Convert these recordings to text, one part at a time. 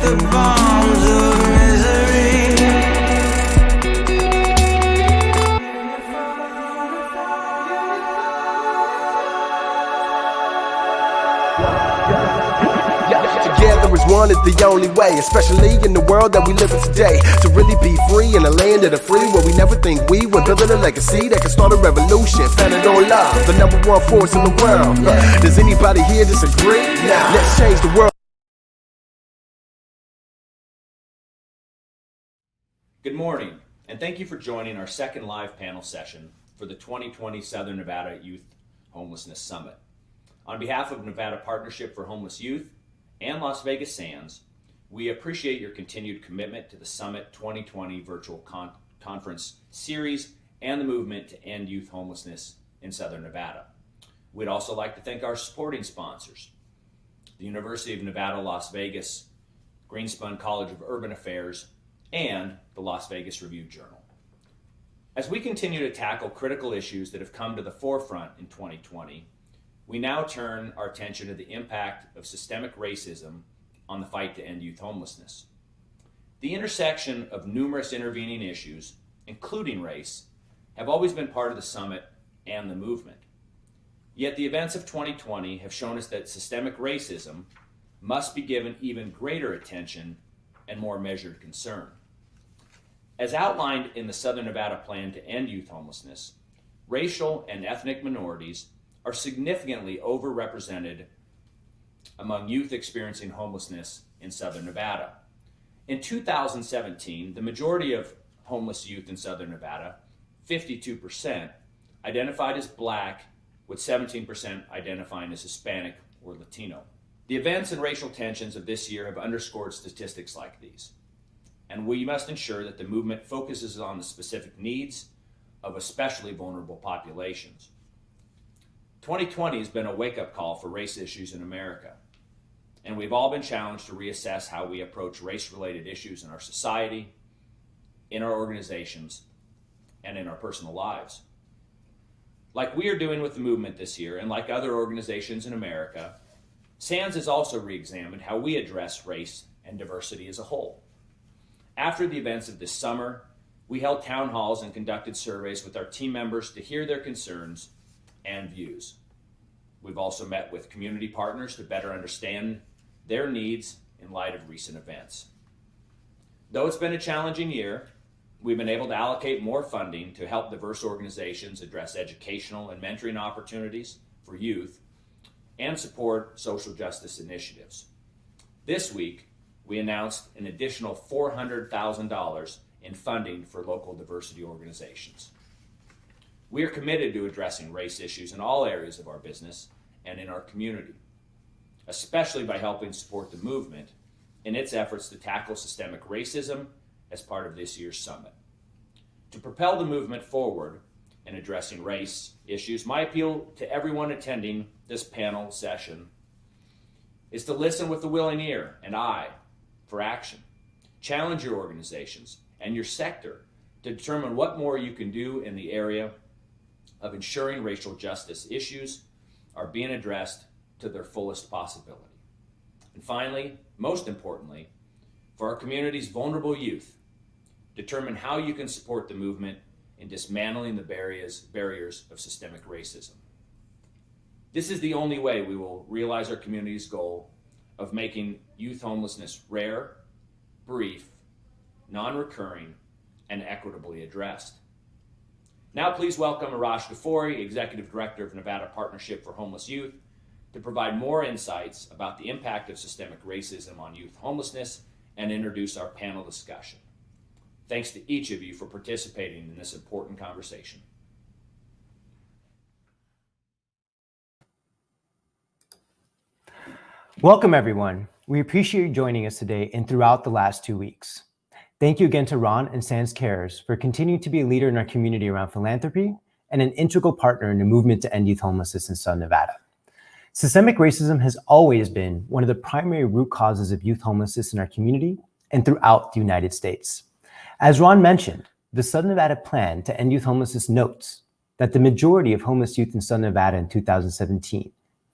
the bombs of misery. Together as one is the only way, especially in the world that we live in today. To really be free in a land of the free, where we never think we were building a legacy that can start a revolution, founded on love, the number one force in the world. Does anybody here disagree? Nah. Let's change the world. Good morning, and thank you for joining our second live panel session for the 2020 Southern Nevada Youth Homelessness Summit. On behalf of Nevada Partnership for Homeless Youth and Las Vegas Sands, we appreciate your continued commitment to the Summit 2020 virtual conference series and the movement to end youth homelessness in Southern Nevada. We'd also like to thank our supporting sponsors, the University of Nevada, Las Vegas, Greenspun College of Urban Affairs, and the Las Vegas Review-Journal. As we continue to tackle critical issues that have come to the forefront in 2020, we now turn our attention to the impact of systemic racism on the fight to end youth homelessness. The intersection of numerous intervening issues, including race, have always been part of the summit and the movement. Yet the events of 2020 have shown us that systemic racism must be given even greater attention and more measured concern. As outlined in the Southern Nevada Plan to End Youth Homelessness, racial and ethnic minorities are significantly overrepresented among youth experiencing homelessness in Southern Nevada. In 2017, the majority of homeless youth in Southern Nevada, 52%, identified as Black, with 17% identifying as Hispanic or Latino. The events and racial tensions of this year have underscored statistics like these, and we must ensure that the movement focuses on the specific needs of especially vulnerable populations. 2020 has been a wake-up call for race issues in America, and we've all been challenged to reassess how we approach race-related issues in our society, in our organizations, and in our personal lives. Like we are doing with the movement this year, and like other organizations in America, SANS has also re-examined how we address race and diversity as a whole. After the events of this summer, we held town halls and conducted surveys with our team members to hear their concerns and views. We've also met with community partners to better understand their needs in light of recent events. Though it's been a challenging year, we've been able to allocate more funding to help diverse organizations address educational and mentoring opportunities for youth and support social justice initiatives. This week, we announced an additional $400,000 in funding for local diversity organizations. We are committed to addressing race issues in all areas of our business and in our community, especially by helping support the movement in its efforts to tackle systemic racism as part of this year's summit. To propel the movement forward in addressing race issues, my appeal to everyone attending this panel session is to listen with a willing ear and eye for action. Challenge your organizations and your sector to determine what more you can do in the area of ensuring racial justice issues are being addressed to their fullest possibility. And finally, most importantly, for our community's vulnerable youth, determine how you can support the movement in dismantling the barriers of systemic racism. This is the only way we will realize our community's goal of making youth homelessness rare, brief, non-recurring, and equitably addressed. Now please welcome Arash Ghafouri, Executive Director of Nevada Partnership for Homeless Youth, to provide more insights about the impact of systemic racism on youth homelessness and introduce our panel discussion. Thanks to each of you for participating in this important conversation. Welcome, everyone. We appreciate you joining us today and throughout the last 2 weeks. Thank you again to Ron and SANS Cares for continuing to be a leader in our community around philanthropy and an integral partner in the movement to end youth homelessness in Southern Nevada. Systemic racism has always been one of the primary root causes of youth homelessness in our community and throughout the United States. As Ron mentioned, the Southern Nevada Plan to End Youth Homelessness notes that the majority of homeless youth in Southern Nevada in 2017,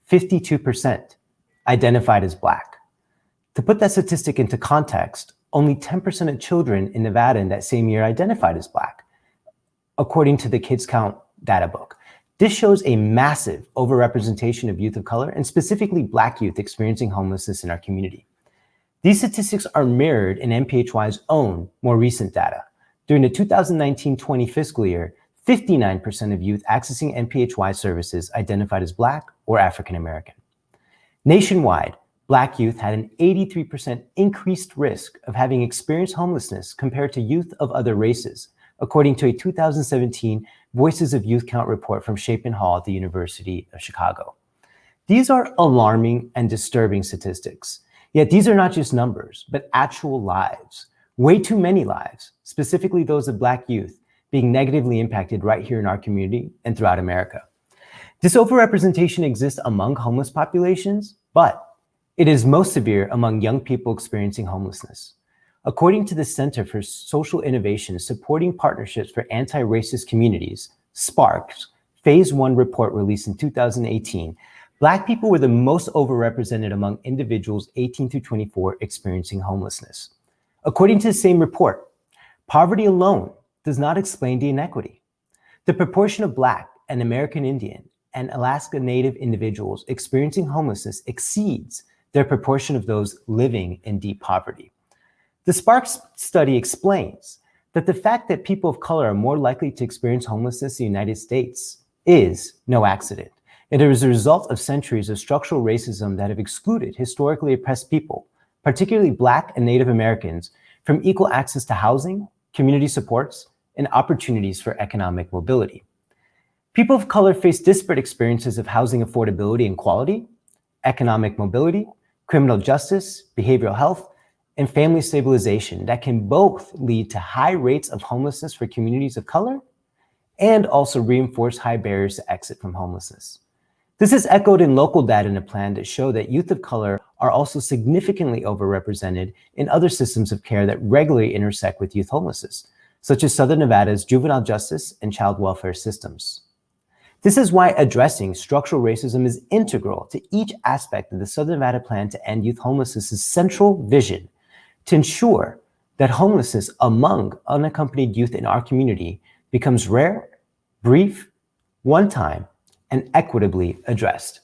52%, identified as Black. To put that statistic into context, only 10% of children in Nevada in that same year identified as Black, according to the Kids Count data book. This shows a massive overrepresentation of youth of color, and specifically Black youth experiencing homelessness in our community. These statistics are mirrored in NPHY's own more recent data. During the 2019-20 fiscal year, 59% of youth accessing NPHY services identified as Black or African American. Nationwide, Black youth had an 83% increased risk of having experienced homelessness compared to youth of other races, according to a 2017 Voices of Youth Count report from Chapin Hall at the University of Chicago. These are alarming and disturbing statistics. Yet these are not just numbers, but actual lives. Way too many lives, specifically those of Black youth, being negatively impacted right here in our community and throughout America. This overrepresentation exists among homeless populations, but it is most severe among young people experiencing homelessness. According to the Center for Social Innovation Supporting Partnerships for Anti-Racist Communities, SPARK's Phase 1 report released in 2018, Black people were the most overrepresented among individuals 18 through 24 experiencing homelessness. According to the same report, poverty alone does not explain the inequity. The proportion of Black and American Indian and Alaska Native individuals experiencing homelessness exceeds their proportion of those living in deep poverty. The Sparks study explains that the fact that people of color are more likely to experience homelessness in the United States is no accident. It is a result of centuries of structural racism that have excluded historically oppressed people, particularly Black and Native Americans, from equal access to housing, community supports, and opportunities for economic mobility. People of color face disparate experiences of housing affordability and quality, economic mobility, criminal justice, behavioral health, and family stabilization that can both lead to high rates of homelessness for communities of color and also reinforce high barriers to exit from homelessness. This is echoed in local data in a plan that show that youth of color are also significantly overrepresented in other systems of care that regularly intersect with youth homelessness, such as Southern Nevada's juvenile justice and child welfare systems. This is why addressing structural racism is integral to each aspect of the Southern Nevada Plan to End Youth Homelessness' central vision to ensure that homelessness among unaccompanied youth in our community becomes rare, brief, one-time, and equitably addressed.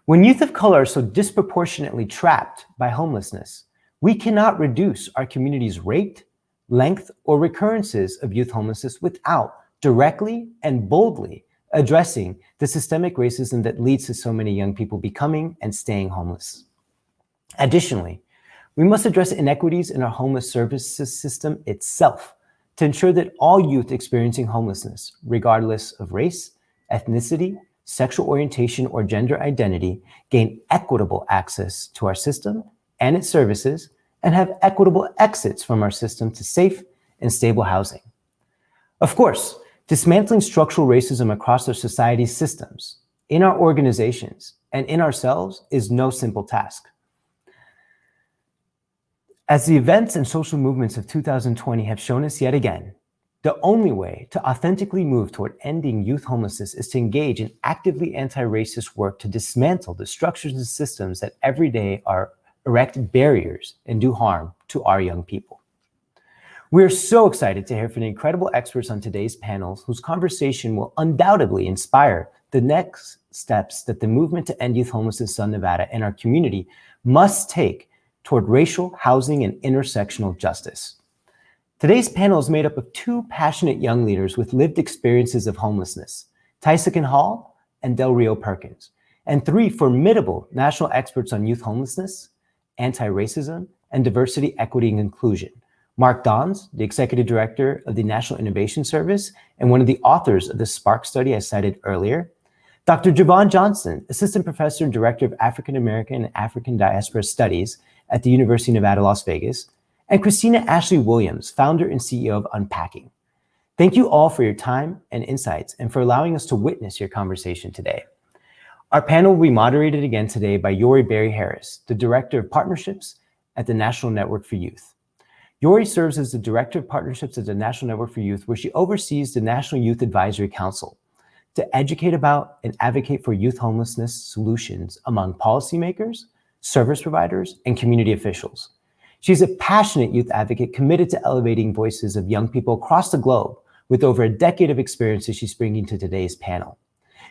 When youth of color are so disproportionately trapped by homelessness, we cannot reduce our community's rate, length, or recurrences of youth homelessness without directly and boldly addressing the systemic racism that leads to so many young people becoming and staying homeless. Additionally, we must address inequities in our homeless services system itself to ensure that all youth experiencing homelessness, regardless of race, ethnicity, sexual orientation, or gender identity, gain equitable access to our system and its services and have equitable exits from our system to safe and stable housing. Of course, dismantling structural racism across our society's systems, in our organizations, and in ourselves is no simple task. As the events and social movements of 2020 have shown us yet again, the only way to authentically move toward ending youth homelessness is to engage in actively anti-racist work to dismantle the structures and systems that every day erect barriers and do harm to our young people. We are so excited to hear from the incredible experts on today's panels, whose conversation will undoubtedly inspire the next steps that the movement to end youth homelessness in Southern Nevada and our community must take toward racial, housing, and intersectional justice. Today's panel is made up of two passionate young leaders with lived experiences of homelessness, Tyson Hall and Del Rio Perkins, and three formidable national experts on youth homelessness, anti-racism, and diversity, equity, and inclusion. Mark Dons, the Executive Director of the National Innovation Service and one of the authors of the SPARK study I cited earlier. Dr. Javon Johnson, Assistant Professor and Director of African American and African Diaspora Studies at the University of Nevada, Las Vegas, and Christina Ashley Williams, Founder and CEO of Unpacking. Thank you all for your time and insights and for allowing us to witness your conversation today. Our panel will be moderated again today by Yori Berry Harris, the Director of Partnerships at the National Network for Youth. Yori serves as the Director of Partnerships at the National Network for Youth, where she oversees the National Youth Advisory Council to educate about and advocate for youth homelessness solutions among policymakers, service providers, and community officials. She's a passionate youth advocate committed to elevating voices of young people across the globe with over a decade of experience that she's bringing to today's panel.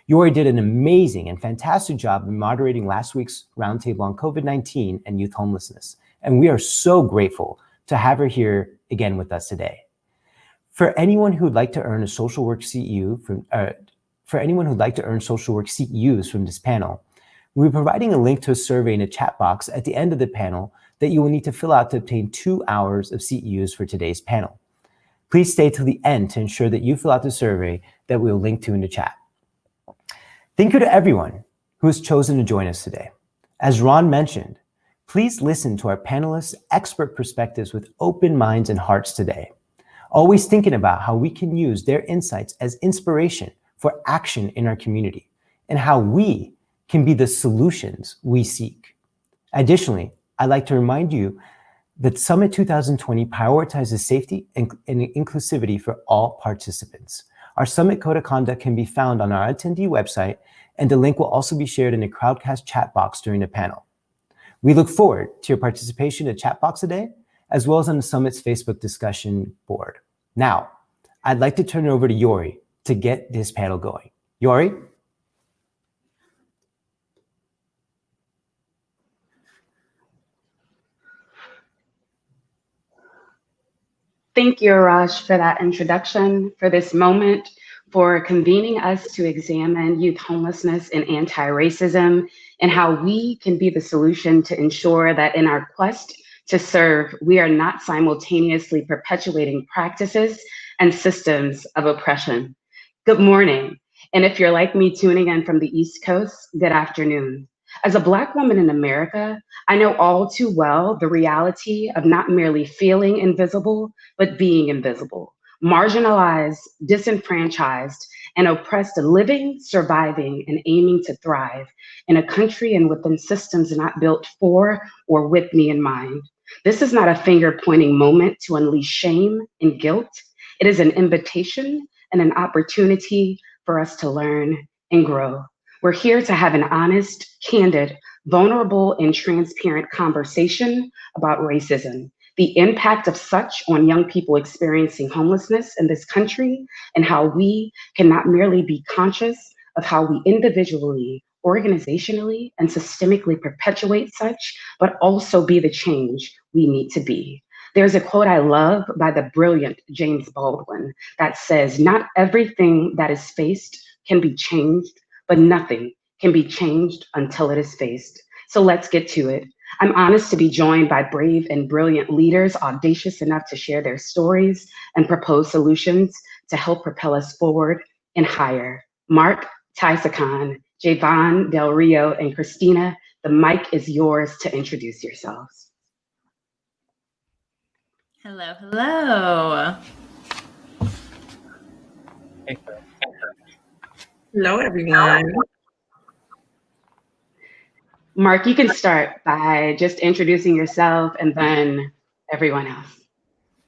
Yori did an amazing and fantastic job in moderating last week's roundtable on COVID-19 and youth homelessness, and we are so grateful to have her here again with us today. For anyone who'd like to earn a social work CEUs from this panel, we're providing a link to a survey in a chat box at the end of the panel that you will need to fill out to obtain 2 hours of CEUs for today's panel. Please stay till the end to ensure that you fill out the survey that we'll link to in the chat. Thank you to everyone who has chosen to join us today. As Ron mentioned, please listen to our panelists' expert perspectives with open minds and hearts today, always thinking about how we can use their insights as inspiration for action in our community and how we can be the solutions we seek. Additionally, I'd like to remind you that Summit 2020 prioritizes safety and inclusivity for all participants. Our Summit Code of Conduct can be found on our attendee website, and the link will also be shared in the Crowdcast chat box during the panel. We look forward to your participation in the chat box today, as well as on the Summit's Facebook discussion board. Now, I'd like to turn it over to Yori to get this panel going. Yori? Thank you, Arash, for that introduction, for this moment, for convening us to examine youth homelessness and anti-racism, and how we can be the solution to ensure that in our quest to serve, we are not simultaneously perpetuating practices and systems of oppression. Good morning, and if you're like me tuning in from the East Coast, good afternoon. As a Black woman in America, I know all too well the reality of not merely feeling invisible, but being invisible, marginalized, disenfranchised, and oppressed, living, surviving, and aiming to thrive in a country and within systems not built for or with me in mind. This is not a finger-pointing moment to unleash shame and guilt. It is an invitation and an opportunity for us to learn and grow. We're here to have an honest, candid, vulnerable, and transparent conversation about racism, the impact of such on young people experiencing homelessness in this country, and how we can not merely be conscious of how we individually, organizationally, and systemically perpetuate such, but also be the change we need to be. There's a quote I love by the brilliant James Baldwin that says, "Not everything that is faced can be changed, but nothing can be changed until it is faced." So let's get to it. I'm honest to be joined by brave and brilliant leaders, audacious enough to share their stories and propose solutions to help propel us forward and higher. Mark, Tysakan, Javon, Del Rio, and Christina, the mic is yours to introduce yourselves. Hello, hello. Hello, everyone. Mark, you can start by just introducing yourself and then everyone else.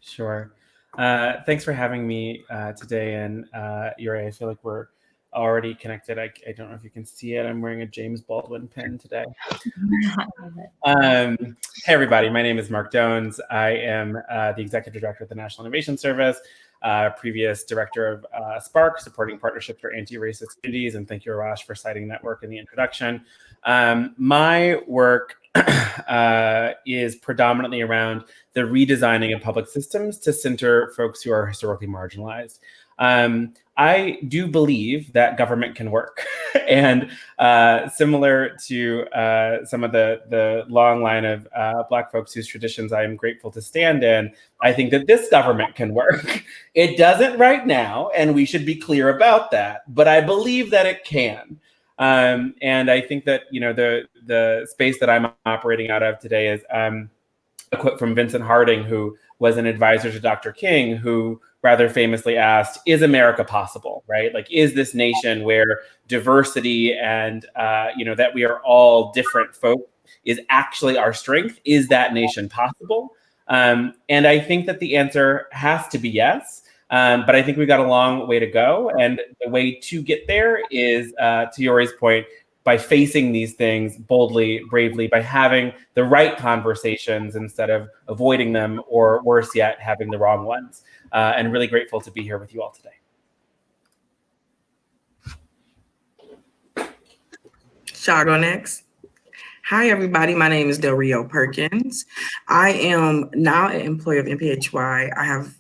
Sure. Thanks for having me today. And Yuri, I feel like we're already connected. I don't know if you can see it. I'm wearing a James Baldwin pen today. Hey, everybody. My name is Mark Dones. I am the Executive Director at the National Innovation Service, previous Director of Spark, supporting partnerships for anti-racist communities. And thank you, Arash, for citing that work in the introduction. My work is predominantly around the redesigning of public systems to center folks who are historically marginalized. I do believe that government can work. And similar to some of the long line of Black folks whose traditions I am grateful to stand in, I think that this government can work. It doesn't right now, and we should be clear about that, but I believe that it can. And I think that, you know, the space that I'm operating out of today is a quote from Vincent Harding, who was an advisor to Dr. King, who rather famously asked, is America possible, right? Like, is this nation where diversity and, you know, that we are all different folk is actually our strength? Is that nation possible? And I think that the answer has to be yes. But I think we've got a long way to go. And the way to get there is, to Yori's point, by facing these things boldly, bravely, by having the right conversations instead of avoiding them, or worse yet, having the wrong ones. And really grateful to be here with you all today. Shall I go next? Hi, everybody. My name is Del Rio Perkins. I am now an employee of NPHY. I have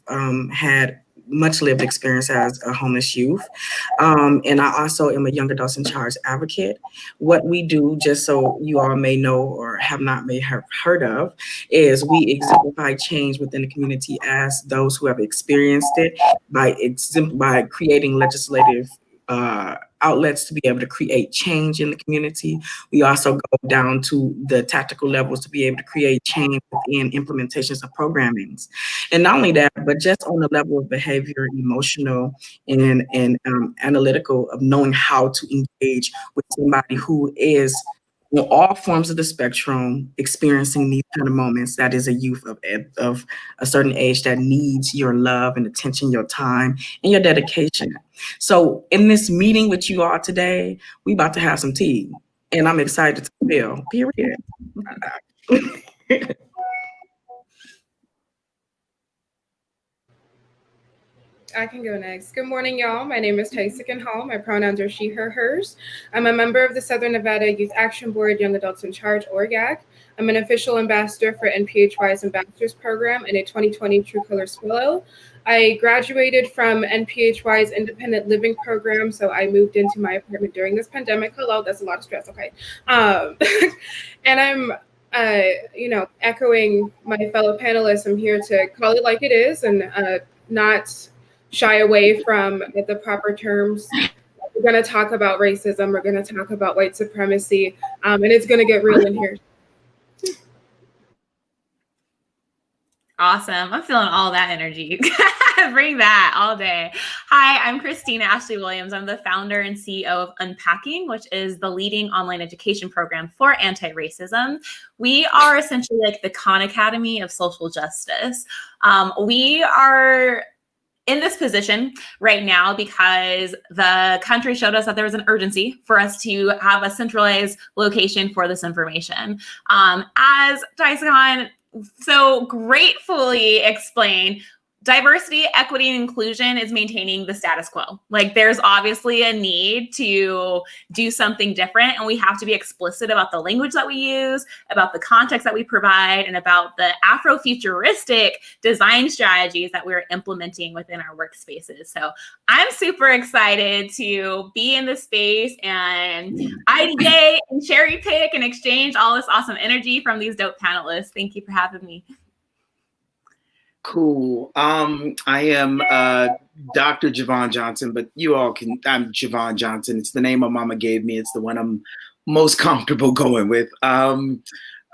had much lived experience as a homeless youth. And I also am a young adults in charge advocate. What we do, just so you all may know or have not may have heard of, is we exemplify change within the community as those who have experienced it by creating legislative outlets to be able to create change in the community. We also go down to the tactical levels to be able to create change within implementations of programmings. And not only that, but just on the level of behavior, emotional, and analytical, of knowing how to engage with somebody who is on all forms of the spectrum experiencing these kind of moments. That is a youth of a certain age that needs your love and attention, your time, and your dedication. So in this meeting with you all today, we about to have some tea, and I'm excited to spill, period. I can go next. Good morning, y'all. My name is Tysican Hall. My pronouns are she, her, hers. I'm a member of the Southern Nevada Youth Action Board Young Adults in Charge, or YAC. I'm an official ambassador for NPHY's Ambassadors Program and a 2020 True Colors Fellow. I graduated from NPHY's Independent Living Program, so I moved into my apartment during this pandemic. Hello, that's a lot of stress, okay. And I'm echoing my fellow panelists. I'm here to call it like it is and not shy away from the proper terms. We're going to talk about racism. We're going to talk about white supremacy, and it's going to get real in here. Awesome. I'm feeling all that energy. Bring that all day. Hi, I'm Christina Ashley Williams. I'm the founder and CEO of Unpacking, which is the leading online education program for anti-racism. We are essentially like the Khan Academy of social justice. We are in this position right now because the country showed us that there was an urgency for us to have a centralized location for this information. As Tyson so gratefully explained, diversity, equity, and inclusion is maintaining the status quo. Like, there's obviously a need to do something different, and we have to be explicit about the language that we use, about the context that we provide, and about the Afrofuturistic design strategies that we're implementing within our workspaces. So I'm super excited to be in this space and ideate and cherry pick and exchange all this awesome energy from these dope panelists. Thank you for having me. Cool. I am Dr. Javon Johnson, but you all can, I'm Javon Johnson. It's the name my mama gave me. It's the one I'm most comfortable going with.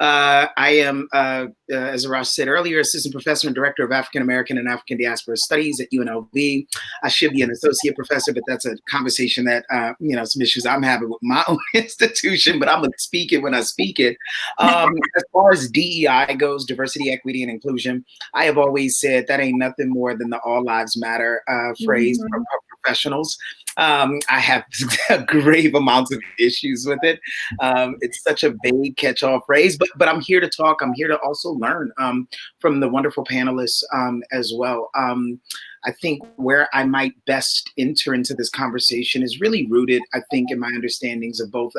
I am, as Arash said earlier, assistant professor and director of African American and African Diaspora Studies at UNLV. I should be an associate professor, but that's a conversation that, some issues I'm having with my own institution, but I'm going to speak it when I speak it. As far as DEI goes, diversity, equity, and inclusion, I have always said that ain't nothing more than the All Lives Matter phrase for professionals. I have grave amounts of issues with it. It's such a vague catch-all phrase, but I'm here to talk. I'm here to also learn from the wonderful panelists as well. I think where I might best enter into this conversation is really rooted, I think, in my understandings of both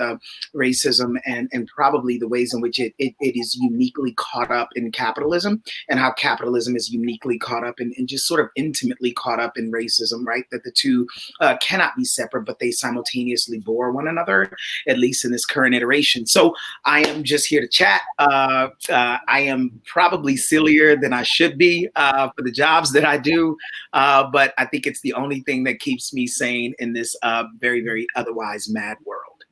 racism and probably the ways in which it is uniquely caught up in capitalism, and how capitalism is uniquely caught up and just sort of intimately caught up in racism, right? That the two cannot be separate, but they simultaneously bore one another, at least in this current iteration. So I am just here to chat. I am probably sillier than I should be for the jobs that I do. But I think it's the only thing that keeps me sane in this very, very otherwise mad world.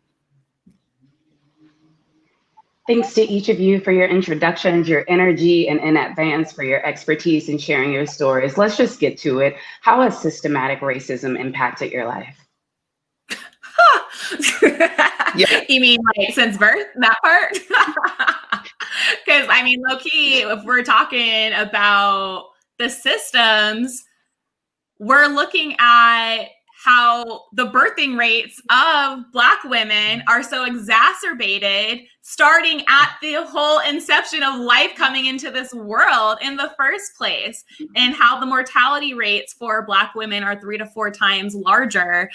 Thanks to each of you for your introductions, your energy, and in advance for your expertise in sharing your stories. Let's just get to it. How has systematic racism impacted your life? Yeah. You mean like since birth, that part? Because I mean, low key, if we're talking about the systems, we're looking at how the birthing rates of Black women are so exacerbated starting at the whole inception of life coming into this world in the first place, and how the mortality rates for Black women are 3 to 4 times larger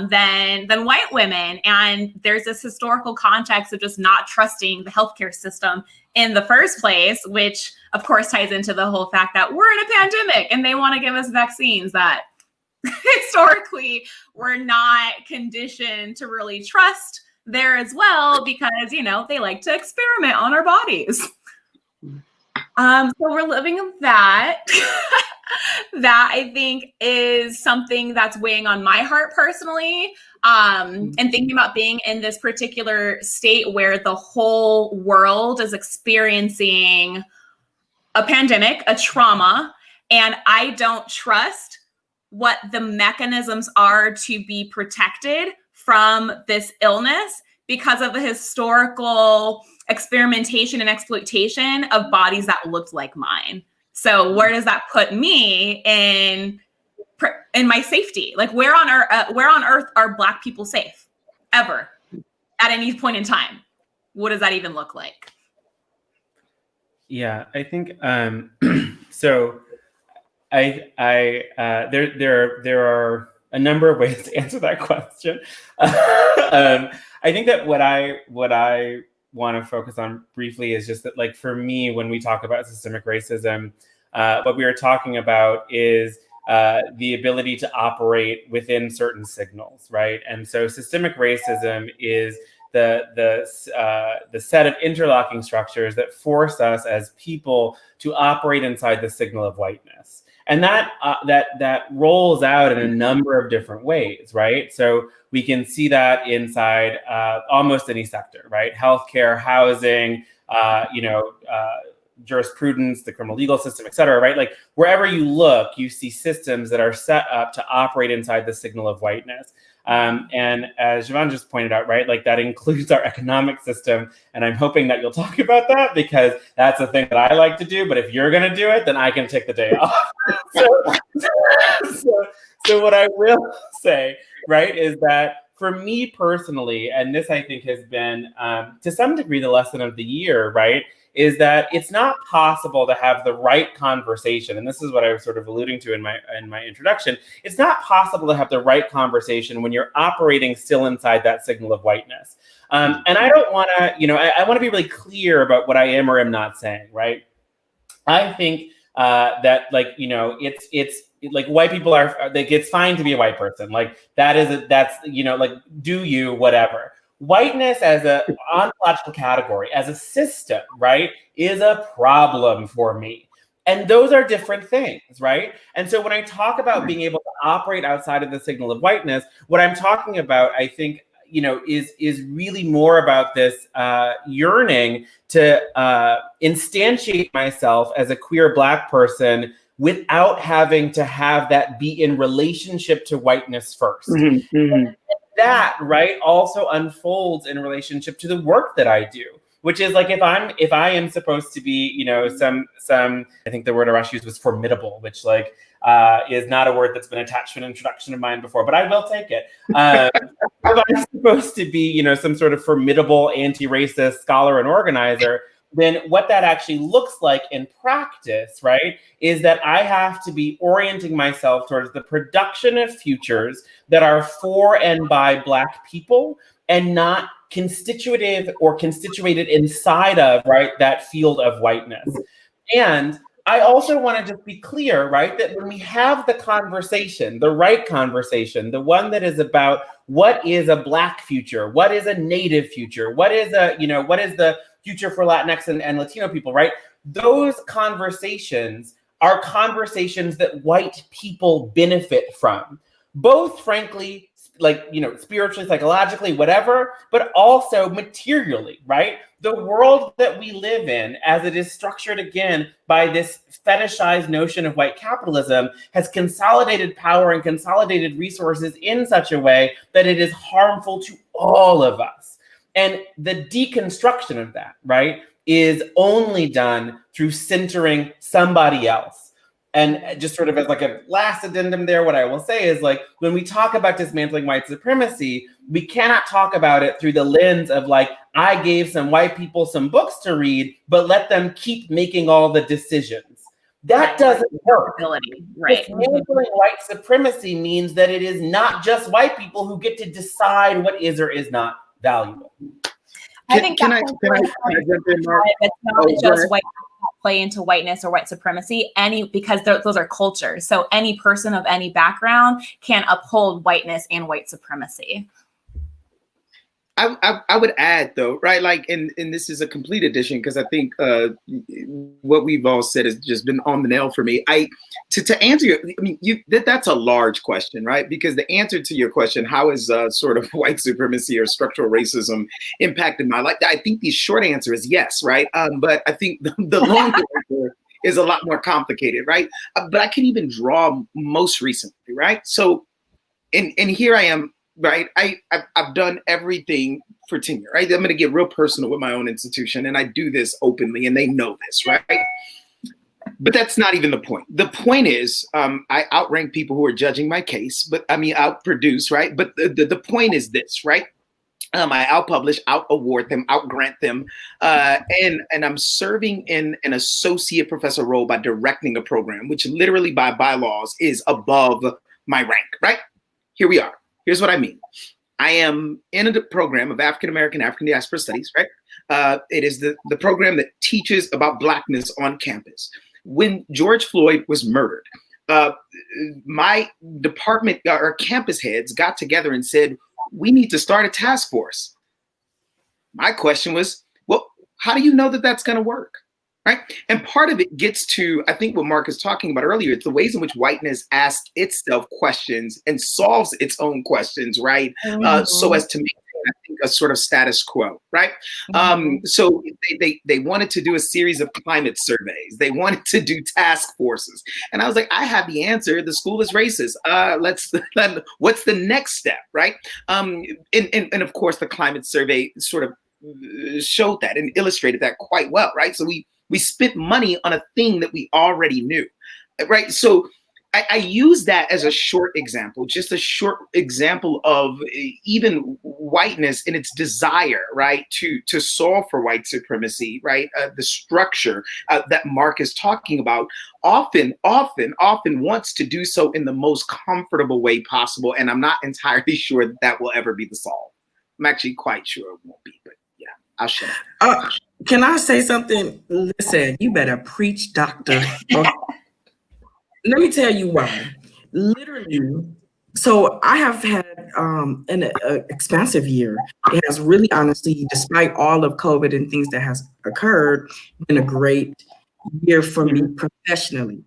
than white women. And there's this historical context of just not trusting the healthcare system in the first place, which of course ties into the whole fact that we're in a pandemic and they want to give us vaccines that historically we're not conditioned to really trust there as well, because they like to experiment on our bodies. So we're living with that. That I think is something that's weighing on my heart personally. And thinking about being in this particular state where the whole world is experiencing a pandemic, a trauma, and I don't trust what the mechanisms are to be protected from this illness because of the historical experimentation and exploitation of bodies that looked like mine. So where does that put me in my safety? Like where on earth are Black people safe ever at any point in time? What does that even look like? Yeah, I think so. There are a number of ways to answer that question. I think that what I want to focus on briefly is just that, like, for me, when we talk about systemic racism, what we are talking about is the ability to operate within certain signals, right? And so systemic racism is the set of interlocking structures that force us as people to operate inside the signal of whiteness. And that rolls out in a number of different ways, right? So we can see that inside almost any sector, right? Healthcare, housing, jurisprudence, the criminal legal system, et cetera, right? Like wherever you look, you see systems that are set up to operate inside the signal of whiteness. And as Siobhan just pointed out, right, like that includes our economic system. And I'm hoping that you'll talk about that because that's the thing that I like to do. But if you're going to do it, then I can take the day off. So what I will say, right, is that for me personally, and this I think has been to some degree the lesson of the year, right, is that it's not possible to have the right conversation. And this is what I was sort of alluding to in my introduction. It's not possible to have the right conversation when you're operating still inside that signal of whiteness. And I don't want to, I want to be really clear about what I am or am not saying, right? I think that, like, it's like white people are, like, it's fine to be a white person. Like that's, like, do you, whatever. Whiteness as an ontological category, as a system, right, is a problem for me. And those are different things, right? And so when I talk about being able to operate outside of the signal of whiteness, what I'm talking about, I think, is really more about this yearning to instantiate myself as a queer Black person without having to have that be in relationship to whiteness first. Mm-hmm. That, right, also unfolds in relationship to the work that I do, which is like if I am supposed to be, some I think the word Arash used was formidable, which like is not a word that's been attached to an introduction of mine before, but I will take it. If I'm supposed to be, some sort of formidable anti-racist scholar and organizer, then what that actually looks like in practice, right, is that I have to be orienting myself towards the production of futures that are for and by Black people and not constitutive or constituted inside of, right, that field of whiteness. And I also want to just be clear, right, that when we have the conversation, the right conversation, the one that is about what is a Black future, what is a Native future, what is what is the future for Latinx and Latino people, right? Those conversations are conversations that white people benefit from, both frankly, like, spiritually, psychologically, whatever, but also materially, right? The world that we live in, as it is structured again by this fetishized notion of white capitalism, has consolidated power and consolidated resources in such a way that it is harmful to all of us. And the deconstruction of that, right, is only done through centering somebody else. And just sort of as like a last addendum there, what I will say is like, when we talk about dismantling white supremacy, we cannot talk about it through the lens of like, I gave some white people some books to read, but let them keep making all the decisions. That doesn't work. Right. Dismantling white supremacy means that it is not just white people who get to decide what is or is not valuable. I think Can I that's jump in, Mark? it's not just white people that play into whiteness or white supremacy, because those are cultures. So any person of any background can uphold whiteness and white supremacy. I would add though, right? Like, and this is a complete addition because I think what we've all said has just been on the nail for me. To answer your, I mean, that's a large question, right? Because the answer to your question, how is sort of white supremacy or structural racism impacted my life? I think the short answer is yes, right? But I think the long answer is a lot more complicated, right? But I can even draw most recently, right? So, and here I am. Right, I've done everything for tenure. Right, I'm going to get real personal with my own institution, and I do this openly, and they know this, right? But that's not even the point. The point is, I outrank people who are judging my case, but I mean, outproduce, right? But the point is this, right? I outpublish, out-award them, out-grant them, and I'm serving in an associate professor role by directing a program, which literally by bylaws is above my rank, right? Here we are. Here's what I mean. I am in a program of African-American, African diaspora studies, right? It is the program that teaches about Blackness on campus. When George Floyd was murdered, my department, our campus heads got together and said, we need to start a task force. My question was, well, how do you know that that's going to work? Right? And part of it gets to, I think, what Mark was talking about earlier. It's the ways in which whiteness asks itself questions and solves its own questions, right? So as to maintain, I think, a sort of status quo, right? So they wanted to do a series of climate surveys. They wanted to do task forces. And I was like, I have the answer. The school is racist. What's the next step, right? And of course, the climate survey sort of showed that and illustrated that quite well, right? So we spent money on a thing that we already knew, right? So I use that as a short example, just a short example of even whiteness in its desire, right, to solve for white supremacy, right? The structure that Mark is talking about often wants to do so in the most comfortable way possible. And I'm not entirely sure that will ever be the solve. I'm actually quite sure it won't be, but yeah, I'll shut up. Can I say something? Listen, you better preach, doctor. Okay. Let me tell you why. Literally, so I have had an expansive year. It has really, honestly, despite all of COVID and things that has occurred, been a great year for me professionally.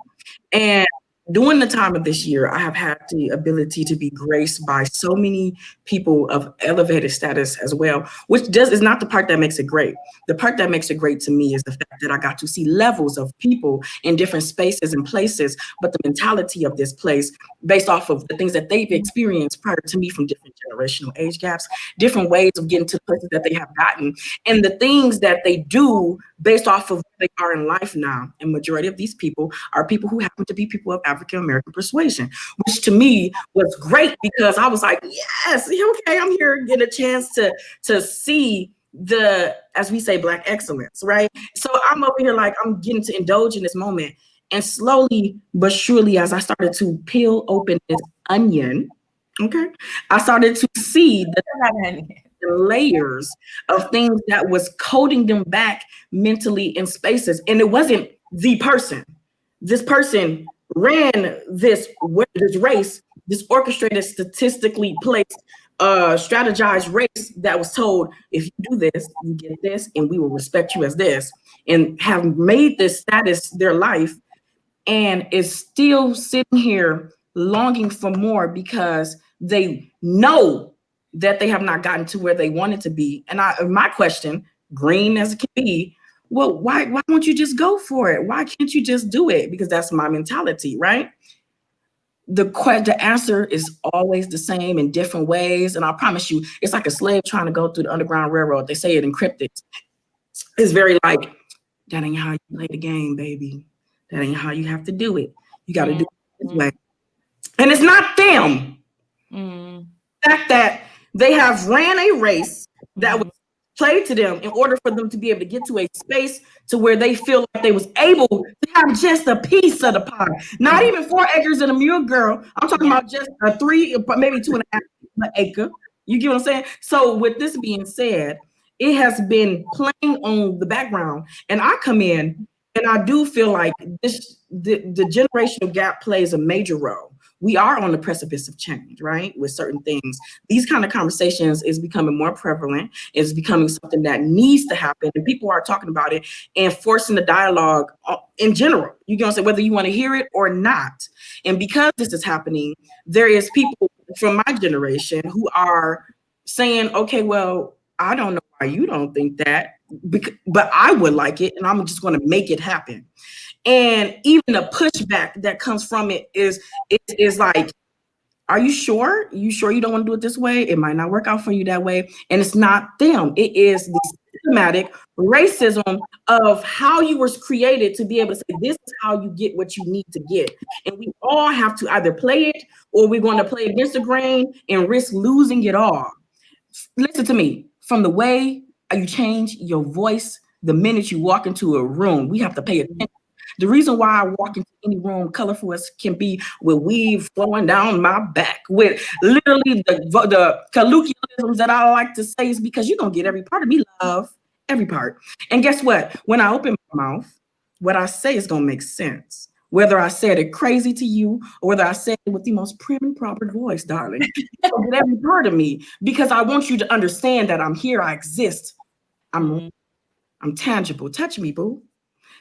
And during the time of this year, I have had the ability to be graced by so many people of elevated status as well, which is not the part that makes it great. The part that makes it great to me is the fact that I got to see levels of people in different spaces and places, but the mentality of this place based off of the things that they've experienced prior to me from different generational age gaps, different ways of getting to the places that they have gotten, and the things that they do based off of where they are in life now. And majority of these people are people who happen to be people of African-American persuasion, which to me was great because I was like, yes, okay, I'm here, get a chance to see the, as we say, Black excellence, right? So I'm over here like, I'm getting to indulge in this moment. And slowly but surely, as I started to peel open this onion, okay, I started to see the layers of things that was coding them back mentally in spaces. And it wasn't the person. This person ran this race, this orchestrated, statistically placed, strategized race that was told, if you do this, you get this, and we will respect you as this, and have made this status their life, and is still sitting here longing for more because they know that they have not gotten to where they wanted to be. And my question, green as it can be, well, why won't you just go for it? Why can't you just do it? Because that's my mentality, right? The answer is always the same in different ways. And I promise you, it's like a slave trying to go through the Underground Railroad. They say it in cryptics. It's very like, that ain't how you play the game, baby. That ain't how you have to do it. You got to do it this way. And it's not them. The fact that they have ran a race that was played to them in order for them to be able to get to a space to where they feel like they was able to have just a piece of the pie. Not even 4 acres and a mule, girl. I'm talking about just a 3, maybe 2.5 acre. You get what I'm saying? So with this being said, it has been playing on the background, and I come in and I do feel like the generational gap plays a major role. We are on the precipice of change, right? With certain things. These kind of conversations is becoming more prevalent. It's becoming something that needs to happen. And people are talking about it and forcing the dialogue in general. You're going to say whether you want to hear it or not. And because this is happening, there is people from my generation who are saying, okay, well, I don't know why you don't think that, but I would like it, and I'm just going to make it happen. And even the pushback that comes from it is like, are you sure? You sure you don't want to do it this way? It might not work out for you that way. And it's not them. It is the systematic racism of how you were created to be able to say, this is how you get what you need to get. And we all have to either play it, or we're going to play against the grain and risk losing it all. Listen to me. From the way you change your voice the minute you walk into a room, we have to pay attention. The reason why I walk into any room, colorful as can be, with weave flowing down my back, with literally the colloquialisms that I like to say, is because you're going to get every part of me, love, every part. And guess what? When I open my mouth, what I say is going to make sense. Whether I said it crazy to you or whether I said it with the most prim and proper voice, darling, you're going to get every part of me, because I want you to understand that I'm here, I exist, I'm tangible. Touch me, boo.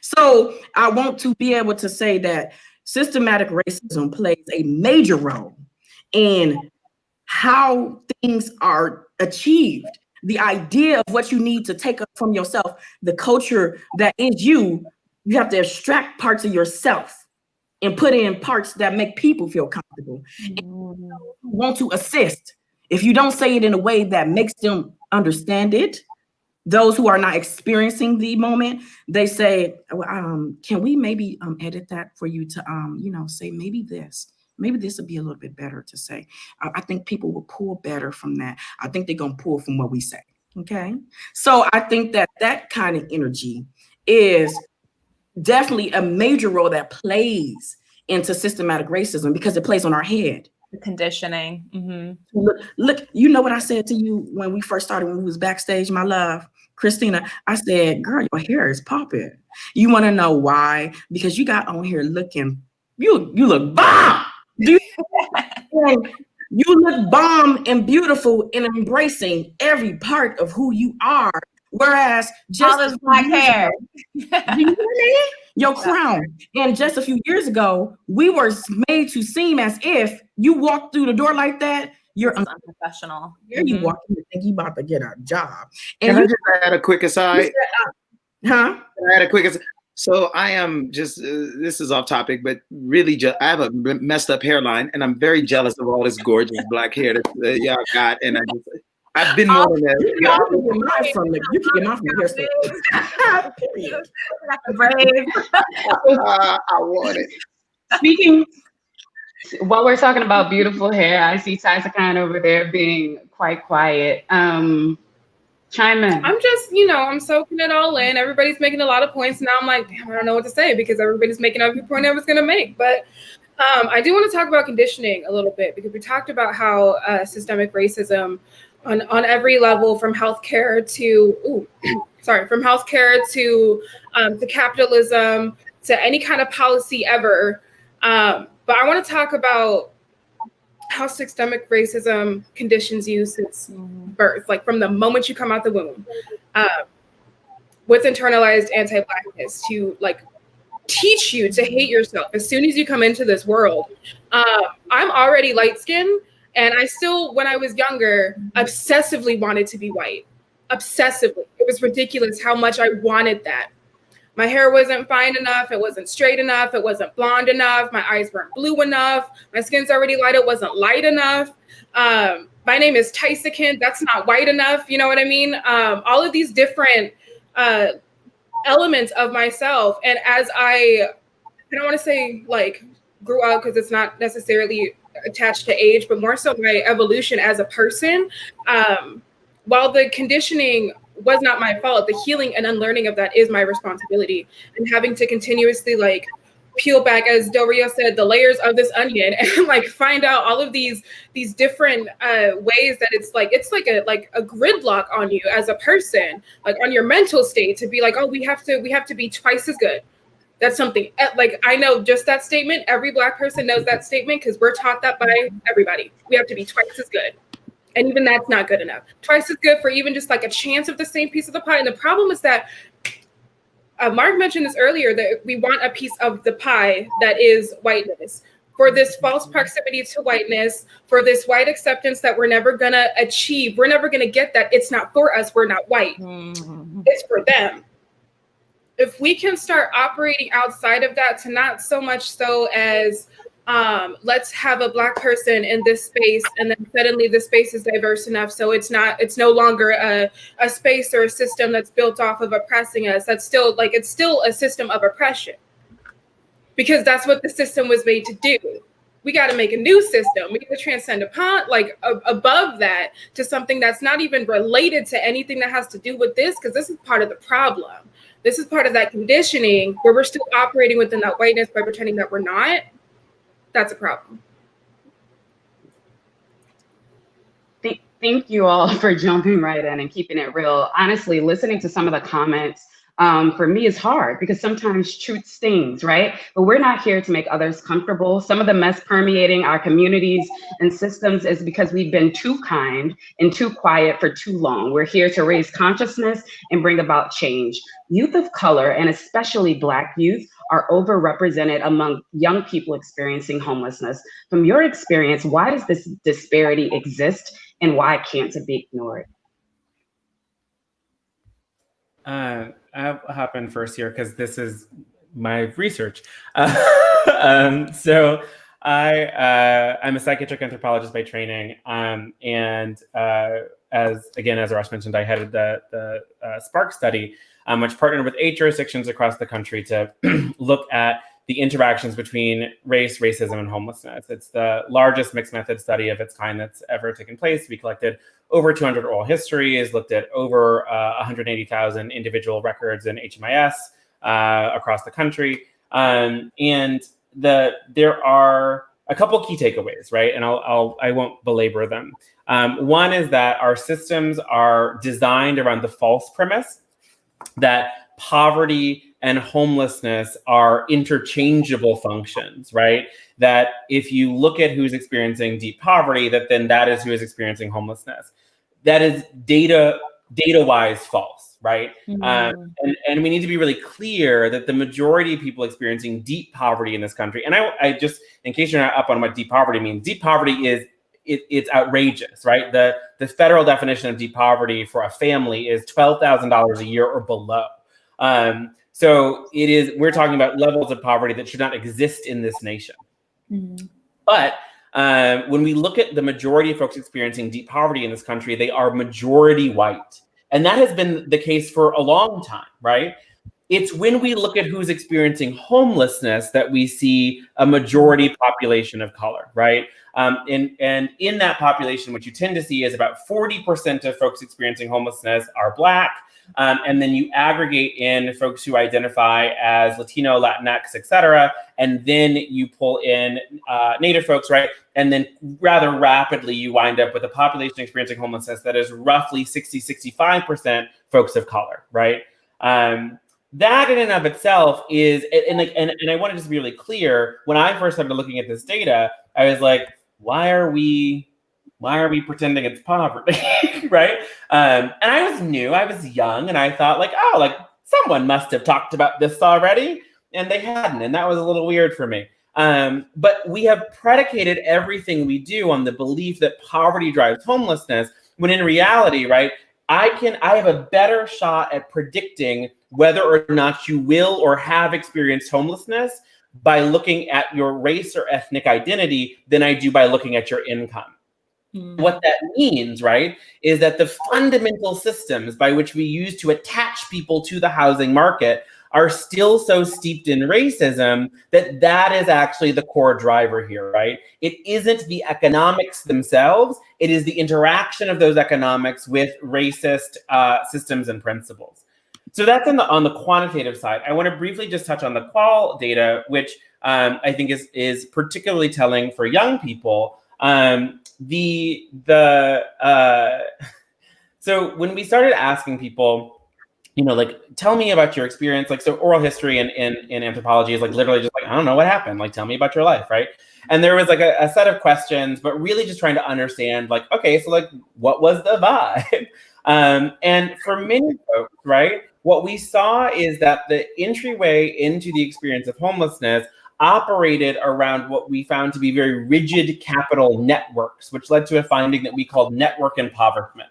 So I want to be able to say that systematic racism plays a major role in how things are achieved. The idea of what you need to take up from yourself, the culture that is you have to extract parts of yourself and put in parts that make people feel comfortable. Want to assist. If you don't say it in a way that makes them understand it, those who are not experiencing the moment, they say, can we maybe edit that for you to, say maybe this would be a little bit better to say. I think people will pull better from that. I think they're going to pull from what we say. Okay. So I think that kind of energy is definitely a major role that plays into systematic racism, because it plays on our head. The conditioning. Look, you know what I said to you when we first started, when we was backstage, my love, Christina, I said, girl, your hair is popping. You want to know why? Because you got on here looking, you look bomb. You look bomb and beautiful and embracing every part of who you are. Whereas just all this black hair, do you hear me? Your crown. And just a few years ago, we were made to seem as if you walk through the door like that, you're unprofessional. Here you walk in and think you about to get a job. And Can I just add a quick aside? Huh? Can I add a quick aside? So I am just, this is off topic, but really I have a messed up hairline, and I'm very jealous of all this gorgeous black hair that y'all got. And I've been more than that. You can get mine from the I want it. Speaking, while we're talking about beautiful hair, I see Tysa Khan over there being quite quiet. Chime in. I'm just, I'm soaking it all in. Everybody's making a lot of points. Now I'm like, damn, I don't know what to say, because everybody's making every point I was going to make. But I do want to talk about conditioning a little bit, because we talked about how systemic racism on every level, from healthcare to, from healthcare to capitalism to any kind of policy ever. But I want to talk about how systemic racism conditions you since birth, like from the moment you come out the womb, with internalized anti-Blackness to like teach you to hate yourself as soon as you come into this world. I'm already light-skinned, and I still, when I was younger, obsessively wanted to be white. Obsessively. It was ridiculous how much I wanted that. My hair wasn't fine enough. It wasn't straight enough. It wasn't blonde enough. My eyes weren't blue enough. My skin's already light. It wasn't light enough. My name is Tysa. That's not white enough. You know what I mean? All of these different elements of myself. And as I don't want to say like grew up, because it's not necessarily attached to age, but more so my evolution as a person. While the conditioning was not my fault, the healing and unlearning of that is my responsibility, and having to continuously like peel back, as Del Rio said, the layers of this onion, and like find out all of these different ways that it's like a gridlock on you as a person, like on your mental state, to be like, oh, we have to be twice as good. That's something like, I know just that statement. Every Black person knows that statement, because we're taught that by everybody. We have to be twice as good. And even that's not good enough. Twice as good for even just like a chance of the same piece of the pie. And the problem is that Mark mentioned this earlier, that we want a piece of the pie that is whiteness. For this false proximity to whiteness, for this white acceptance that we're never gonna achieve, we're never gonna get that. It's not for us, we're not white. It's for them. If we can start operating outside of that, to not so much so as let's have a Black person in this space, and then suddenly the space is diverse enough so it's no longer a space or a system that's built off of oppressing us. That's still like, it's still a system of oppression, because that's what the system was made to do. We got to make a new system. We got to transcend upon, like, above that, to something that's not even related to anything that has to do with this, because this is part of the problem. This is part of that conditioning where we're still operating within that whiteness by pretending that we're not. That's a problem. Thank you all for jumping right in and keeping it real. Honestly, listening to some of the comments for me is hard, because sometimes truth stings, right? But we're not here to make others comfortable. Some of the mess permeating our communities and systems is because we've been too kind and too quiet for too long. We're here to raise consciousness and bring about change. Youth of color, and especially Black youth, are overrepresented among young people experiencing homelessness. From your experience, why does this disparity exist, and why can't it be ignored? I'll hop in first here, because this is my research. So I'm a psychiatric anthropologist by training, and as Arash mentioned, I headed the Spark study, which partnered with 8 jurisdictions across the country to look at the interactions between race, racism, and homelessness. It's the largest mixed method study of its kind that's ever taken place. We collected over 200 oral histories, looked at over 180,000 individual records in HMIS across the country. And there are a couple key takeaways, right? And I won't belabor them. One is that our systems are designed around the false premise that poverty and homelessness are interchangeable functions, right? That if you look at who's experiencing deep poverty, that is who is experiencing homelessness. That is data-wise false, right? And we need to be really clear that the majority of people experiencing deep poverty in this country, and I just, in case you're not up on what deep poverty means, deep poverty is, it's outrageous, right? The federal definition of deep poverty for a family is $12,000 a year or below. So we're talking about levels of poverty that should not exist in this nation. But when we look at the majority of folks experiencing deep poverty in this country, they are majority white. And that has been the case for a long time, right? It's when we look at who's experiencing homelessness that we see a majority population of color, right? And in that population, what you tend to see is about 40% of folks experiencing homelessness are Black. And then you aggregate in folks who identify as Latino, Latinx, et cetera. And then you pull in Native folks, right? And then rather rapidly, you wind up with a population experiencing homelessness that is roughly 65% folks of color, right? That in and of itself is, and I want to just be really clear, when I first started looking at this data, I was like, why are we pretending it's poverty, right? And I was new, I was young, and I thought like someone must have talked about this already, and they hadn't, and that was a little weird for me. But we have predicated everything we do on the belief that poverty drives homelessness, when in reality, right, I have a better shot at predicting whether or not you will or have experienced homelessness by looking at your race or ethnic identity than I do by looking at your income. What that means, right, is that the fundamental systems by which we use to attach people to the housing market are still so steeped in racism that is actually the core driver here, right? It isn't the economics themselves, it is the interaction of those economics with racist systems and principles. So that's on the quantitative side. I want to briefly just touch on the qual data, which I think is particularly telling for young people. So when we started asking people, like, tell me about your experience, like, so oral history in anthropology is like literally just like, I don't know what happened, like, tell me about your life, right? And there was like a set of questions, but really just trying to understand, like, okay, so like, what was the vibe? And for many folks, right, what we saw is that the entryway into the experience of homelessness operated around what we found to be very rigid capital networks, which led to a finding that we called network impoverishment.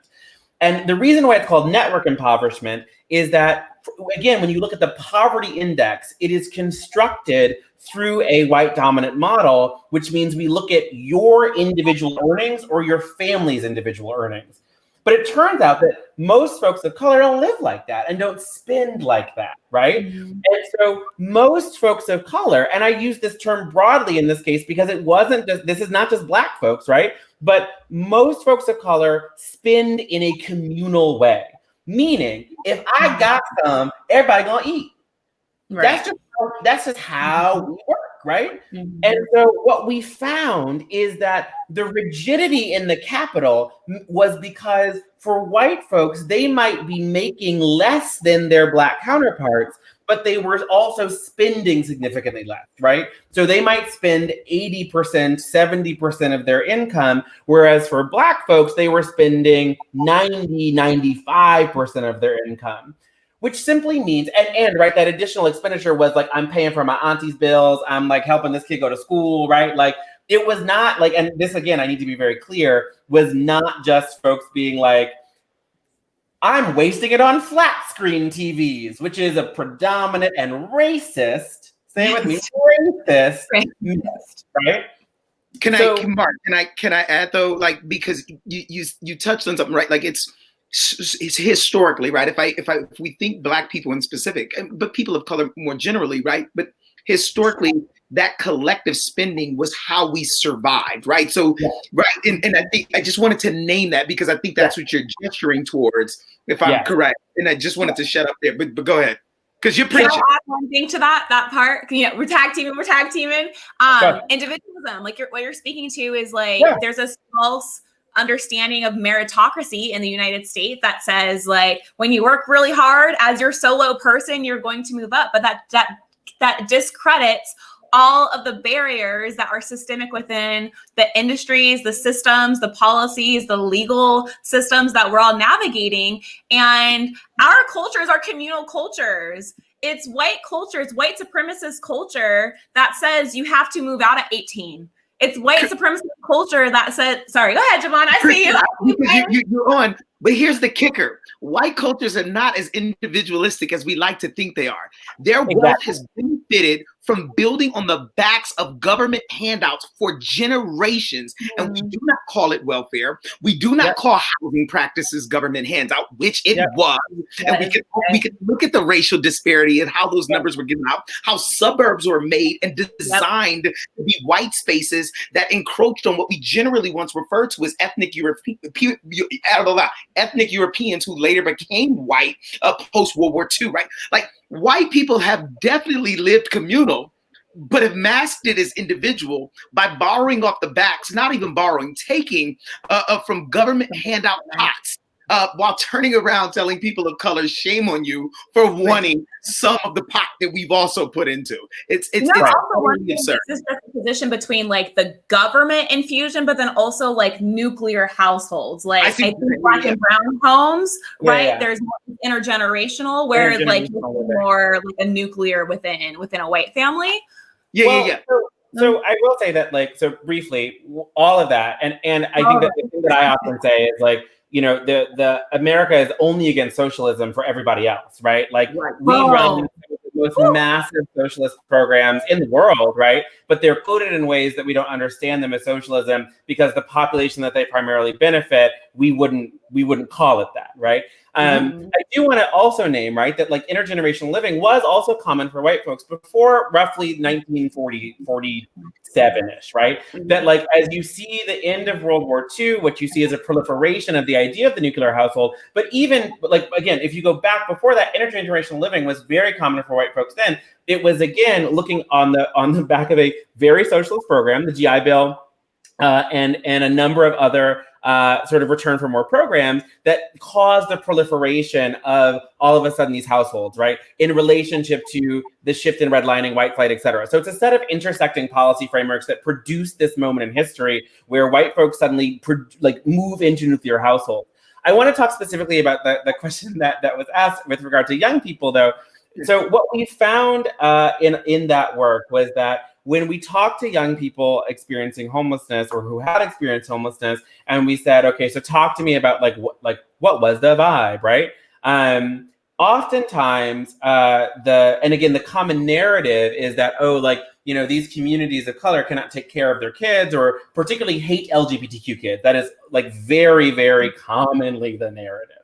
And the reason why it's called network impoverishment is that, again, when you look at the poverty index, it is constructed through a white dominant model, which means we look at your individual earnings or your family's individual earnings. But it turns out that most folks of color don't live like that and don't spend like that, right? Mm-hmm. And so most folks of color, and I use this term broadly in this case because this is not just Black folks, right? But most folks of color spend in a communal way. Meaning, if I got some, everybody gonna eat. Right. That's just how we work, right? Mm-hmm. And so what we found is that the rigidity in the capital was because for white folks, they might be making less than their Black counterparts, but they were also spending significantly less, right? So they might spend 80%, 70% of their income, whereas for Black folks, they were spending 90, 95% of their income. Which simply means, and right, that additional expenditure was like, I'm paying for my auntie's bills, I'm like helping this kid go to school, right? Like, it was not like, and this again, I need to be very clear, was not just folks being like, I'm wasting it on flat screen TVs, which is a predominant and racist, say it with me, racist, right? Mark, can I add though, like, because you touched on something, right? Like it's historically, right? If we think Black people in specific, but people of color more generally, right? But historically, that collective spending was how we survived, right? So, right, and I think I just wanted to name that because I think that's what you're gesturing towards, if I'm correct. And I just wanted to shut up there, but go ahead. Because you're preaching. Can I add one thing to that part? We're tag teaming. Individualism, like what you're speaking to is like, there's a false understanding of meritocracy in the United States that says like, when you work really hard as your solo person, you're going to move up. But that discredits all of the barriers that are systemic within the industries, the systems, the policies, the legal systems that we're all navigating. And our cultures are communal cultures. It's white culture, it's white supremacist culture that says you have to move out at 18. It's white supremacist culture that said, sorry, go ahead, Javon, I see you. You're on. But here's the kicker. White cultures are not as individualistic as we like to think they are. Their wealth has benefited from building on the backs of government handouts for generations. Mm-hmm. And we do not call it welfare. We do not call housing practices government handout, which it was. And we can look at the racial disparity and how those numbers were given out, how suburbs were made and designed to be white spaces that encroached on what we generally once referred to as ethnic Europeans who later became white post-World War II, right? Like, white people have definitely lived communal, but have masked it as individual by borrowing off the backs, not even borrowing, taking from government handout pots, while turning around telling people of color, shame on you for wanting some of the pot that we've also put into. It's totally absurd. This is just a position between like the government infusion, but then also like nuclear households. Like I think Black and brown homes, right? There's more intergenerational where like more like a nuclear within a white family. So I will say that, like, so briefly, all of that, and I think that the thing that I often say is like, the America is only against socialism for everybody else, right? Like we run the most massive socialist programs in the world, right? But they're coded in ways that we don't understand them as socialism because the population that they primarily benefit we wouldn't call it that, right? I do want to also name, right, that like intergenerational living was also common for white folks before roughly 1947-ish, right? That like as you see the end of World War II, what you see is a proliferation of the idea of the nuclear household. But even like again, if you go back before that, intergenerational living was very common for white folks then. It was again looking on the back of a very socialist program, the GI Bill, and a number of other sort of return for more programs that caused the proliferation of all of a sudden these households, right, in relationship to the shift in redlining, white flight, et cetera. So it's a set of intersecting policy frameworks that produce this moment in history where white folks suddenly move into nuclear households. I want to talk specifically about the question that was asked with regard to young people, though. So what we found in that work was that when we talked to young people experiencing homelessness or who had experienced homelessness, and we said, okay, so talk to me about what was the vibe, right? Oftentimes, the common narrative is that, these communities of color cannot take care of their kids or particularly hate LGBTQ kids. That is like very, very commonly the narrative.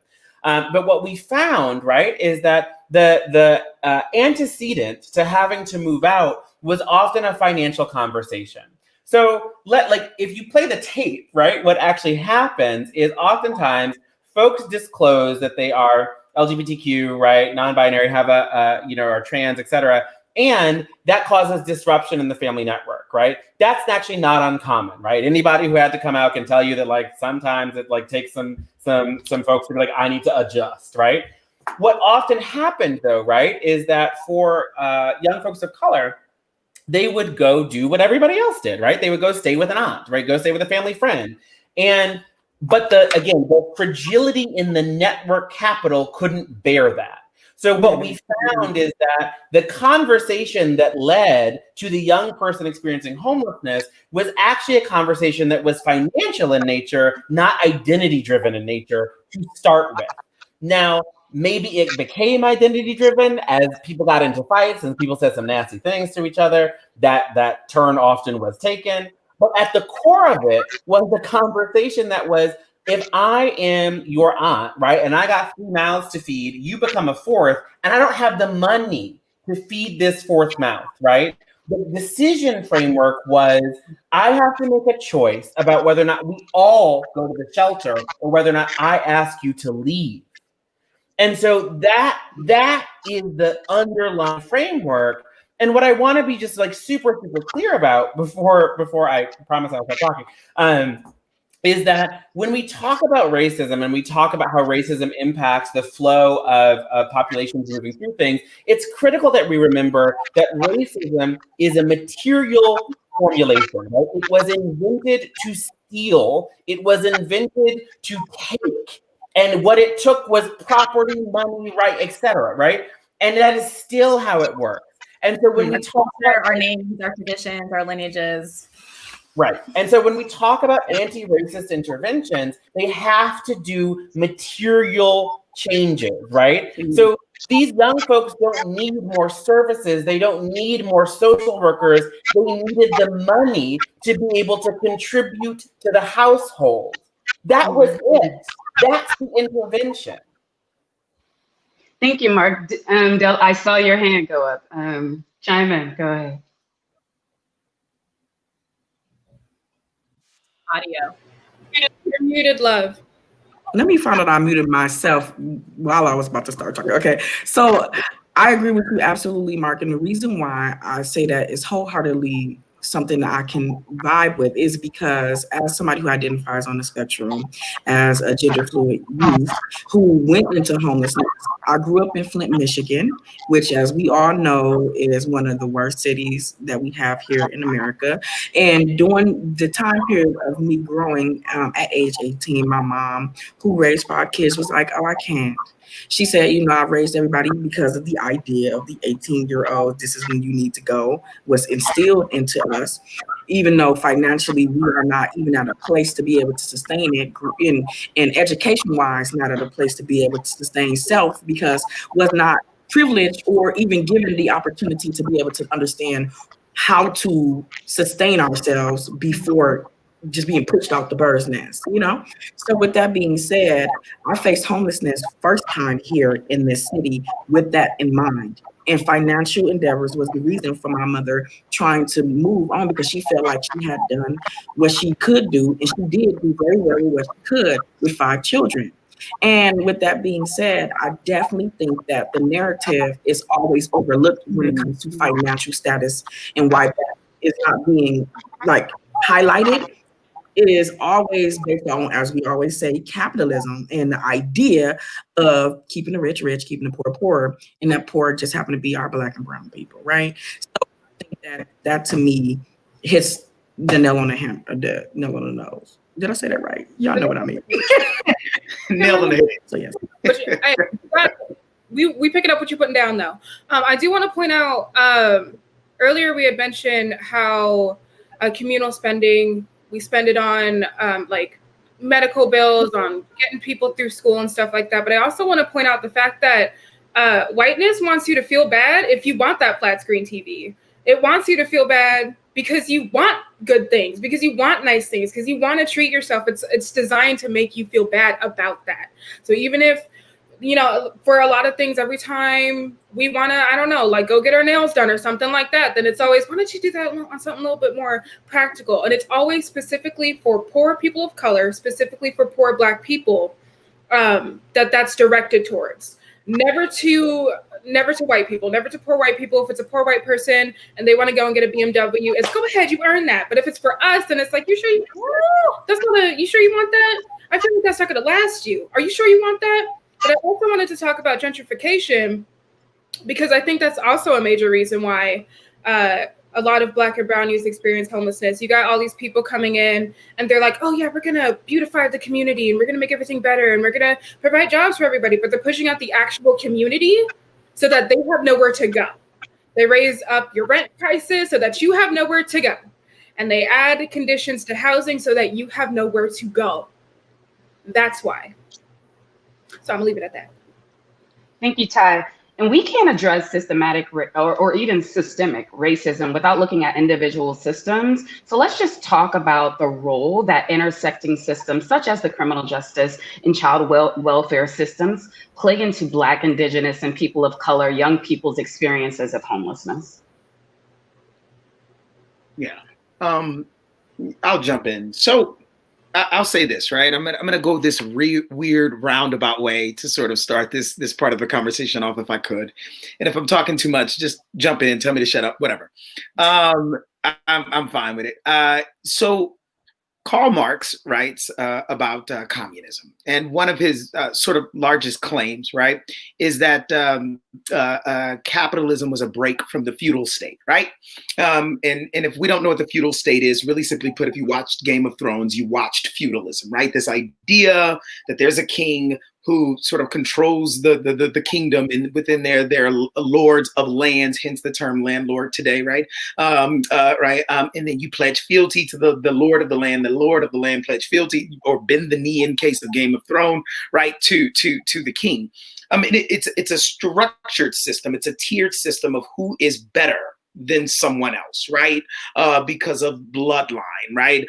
But what we found, right, is that the antecedent to having to move out was often a financial conversation. So if you play the tape, right, what actually happens is oftentimes folks disclose that they are LGBTQ, right, non-binary, have are trans, et cetera. And that causes disruption in the family network, right? That's actually not uncommon, right? Anybody who had to come out can tell you that sometimes it takes some folks to be like, I need to adjust, right? What often happened though, right, is that for young folks of color, they would go do what everybody else did, right? They would go stay with an aunt, right? Go stay with a family friend. But the fragility in the network capital couldn't bear that. So what we found is that the conversation that led to the young person experiencing homelessness was actually a conversation that was financial in nature, not identity driven in nature to start with. Now, maybe it became identity driven as people got into fights and people said some nasty things to each other. That turn often was taken. But at the core of it was the conversation that was, if I am your aunt, right, and I got 3 mouths to feed, you become a 4th, and I don't have the money to feed this 4th mouth, right? The decision framework was, I have to make a choice about whether or not we all go to the shelter or whether or not I ask you to leave. And so that is the underlying framework. And what I want to be just super, super clear about before I promise I'll stop talking, is that when we talk about racism and we talk about how racism impacts the flow of populations moving through things, it's critical that we remember that racism is a material formulation, right? It was invented to steal. It was invented to take. And what it took was property, money, right, et cetera, right? And that is still how it works. And so when we talk about our names, our traditions, our lineages. Right. And so when we talk about anti-racist interventions, they have to do material changes, right? So these young folks don't need more services. They don't need more social workers. They needed the money to be able to contribute to the household. That was it. That's the intervention. Thank you, Mark. Del, I saw your hand go up. Chime in. Go ahead. Audio. You're muted, love. Let me find out I muted myself while I was about to start talking. Okay, so I agree with you absolutely, Mark. And the reason why I say that is wholeheartedly something that I can vibe with is because as somebody who identifies on the spectrum, as a gender fluid youth who went into homelessness, I grew up in Flint, Michigan, which as we all know is one of the worst cities that we have here in America. And during the time period of me growing at age 18, my mom, who raised 5 kids, was like, oh, I can't. She said, I raised everybody because of the idea of the 18-year-old, this is when you need to go, was instilled into us, even though financially we are not even at a place to be able to sustain it, in education-wise, not at a place to be able to sustain self because was not privileged or even given the opportunity to be able to understand how to sustain ourselves before just being pushed off the bird's nest, you know? So with that being said, I faced homelessness first time here in this city with that in mind. And financial endeavors was the reason for my mother trying to move on, because she felt like she had done what she could do, and she did do very well with what she could with 5 children. And with that being said, I definitely think that the narrative is always overlooked when it comes to financial status, and why that is not being like highlighted. It is always based on, as we always say, capitalism and the idea of keeping the rich rich, keeping the poor poor, and that poor just happen to be our Black and brown people, right? So I think that to me hits the nail on the the nail on the nose. Did I say that right? Y'all know what I mean. Nail on the head. So yes. We picking up what you're putting down, though. I do want to point out, earlier we had mentioned how communal spending, we spend it on like medical bills, on getting people through school and stuff like that. But I also want to point out the fact that whiteness wants you to feel bad if you want that flat screen TV. It wants you to feel bad because you want good things, because you want nice things, because you want to treat yourself. It's designed to make you feel bad about that. So even if, you know, for a lot of things, every time we want to, I don't know, like go get our nails done or something like that, then it's always, why don't you do that on something a little bit more practical? And it's always specifically for poor people of color, specifically for poor Black people, that's directed towards. Never to white people, never to poor white people. If it's a poor white person and they want to go and get a BMW, it's go ahead, you earned that. But if it's for us, then it's like, you sure you sure you want that? I feel like that's not going to last you. Are you sure you want that? But I also wanted to talk about gentrification, because I think that's also a major reason why a lot of Black and brown youth experience homelessness. You got all these people coming in and they're like, oh yeah, we're going to beautify the community and we're going to make everything better and we're going to provide jobs for everybody. But they're pushing out the actual community so that they have nowhere to go. They raise up your rent prices so that you have nowhere to go. And they add conditions to housing so that you have nowhere to go. That's why. So I'm gonna leave it at that. Thank you, Ty. And we can't address systematic or even systemic racism without looking at individual systems. So let's just talk about the role that intersecting systems, such as the criminal justice and child welfare systems, play into Black, Indigenous, and people of color, young people's experiences of homelessness. Yeah, I'll jump in. So I'll say this, right? I'm gonna go this weird roundabout way to sort of start this part of the conversation off, if I could. And if I'm talking too much, just jump in, tell me to shut up, whatever. I'm fine with it. So Karl Marx writes about communism, and one of his sort of largest claims, right, is that capitalism was a break from the feudal state, right? And if we don't know what the feudal state is, really simply put, if you watched Game of Thrones, you watched feudalism, right? This idea that there's a king who sort of controls the kingdom, and within they're lords of lands, hence the term landlord today, right? And then you pledge fealty to the lord of the land. The lord of the land pledge fealty or bend the knee in case of Game of Thrones, right, to the king. I mean, it's a structured system. It's a tiered system of who is better than someone else, right? Because of bloodline, right?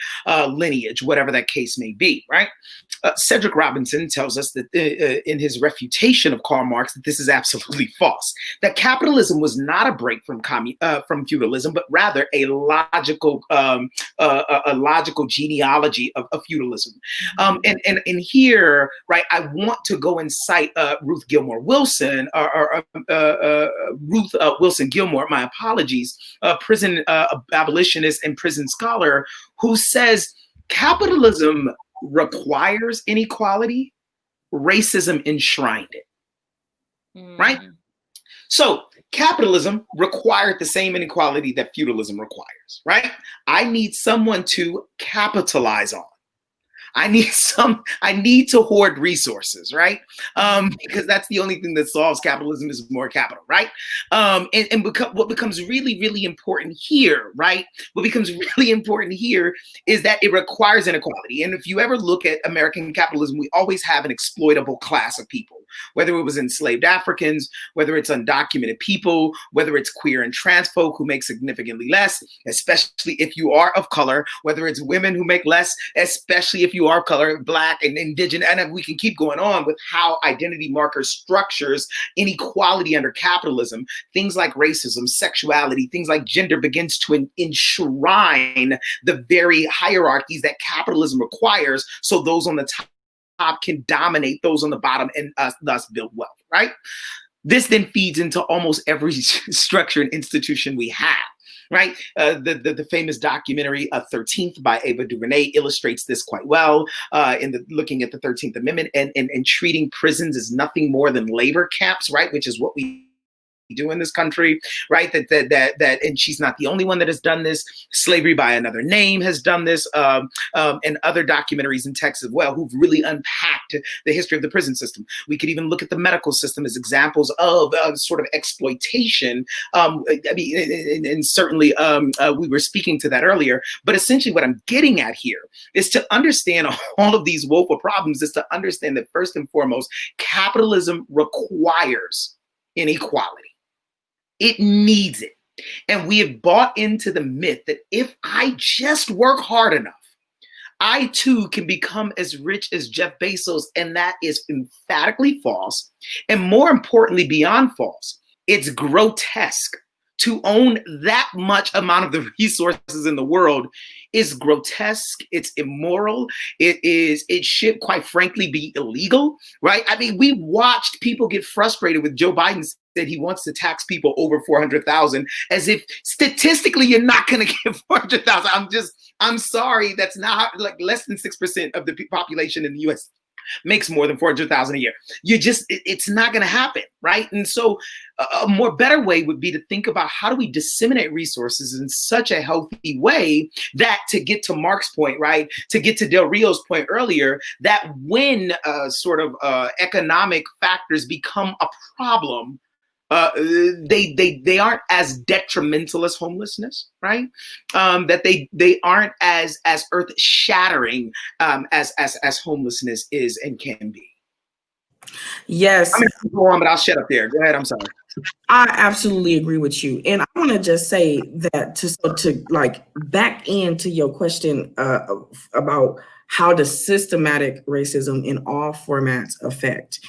Lineage, whatever that case may be, right? Cedric Robinson tells us that in his refutation of Karl Marx that this is absolutely false. That capitalism was not a break from feudalism, but rather a logical genealogy of feudalism. And here, right, I want to go and cite Ruth Gilmore Wilson, or Ruth Wilson Gilmore. My apologies, prison abolitionist and prison scholar, who says capitalism requires inequality, racism enshrined it, right? So capitalism required the same inequality that feudalism requires, right? I need someone to capitalize on. I need to hoard resources, right? Because that's the only thing that solves capitalism is more capital, right? What becomes really, really important here, right? What becomes really important here is that it requires inequality. And if you ever look at American capitalism, we always have an exploitable class of people, whether it was enslaved Africans, whether it's undocumented people, whether it's queer and trans folk who make significantly less, especially if you are of color, whether it's women who make less, especially if you are of color, Black and indigenous, and we can keep going on with how identity markers structures inequality under capitalism. Things like racism, sexuality, things like gender begins to enshrine the very hierarchies that capitalism requires, so those on the top can dominate those on the bottom and thus build wealth, right? This then feeds into almost every structure and institution we have, right? The famous documentary 13th by Ava DuVernay illustrates this quite well looking at the 13th Amendment and treating prisons as nothing more than labor camps, right? Which is what we do in this country, right? That and she's not the only one that has done this. Slavery by Another Name has done this, and other documentaries and texts as well who've really unpacked the history of the prison system. We could even look at the medical system as examples of sort of exploitation. And certainly we were speaking to that earlier, but essentially what I'm getting at here is to understand all of these woeful problems is to understand that first and foremost, capitalism requires inequality. It needs it. And we have bought into the myth that if I just work hard enough, I too can become as rich as Jeff Bezos. And that is emphatically false. And more importantly, beyond false, it's grotesque. To own that much amount of the resources in the world is grotesque. It's immoral. It should, quite frankly, be illegal, right? I mean, we watched people get frustrated with Joe Biden said he wants to tax people over 400,000, as if statistically you're not going to get 400,000. I'm sorry, that's not, like, less than 6% of the population in the U.S. makes more than 400,000 a year. It's not going to happen, right? And so a more better way would be to think about how do we disseminate resources in such a healthy way that, to get to Mark's point, right, to get to Del Rio's point earlier, that when economic factors become a problem, they aren't as detrimental as homelessness, right? That they aren't as earth shattering as homelessness is and can be. Yes. I'm gonna go on, but I'll shut up there. Go ahead. I'm sorry. I absolutely agree with you. And I want to just say that to like back into your question about how does systematic racism in all formats affect.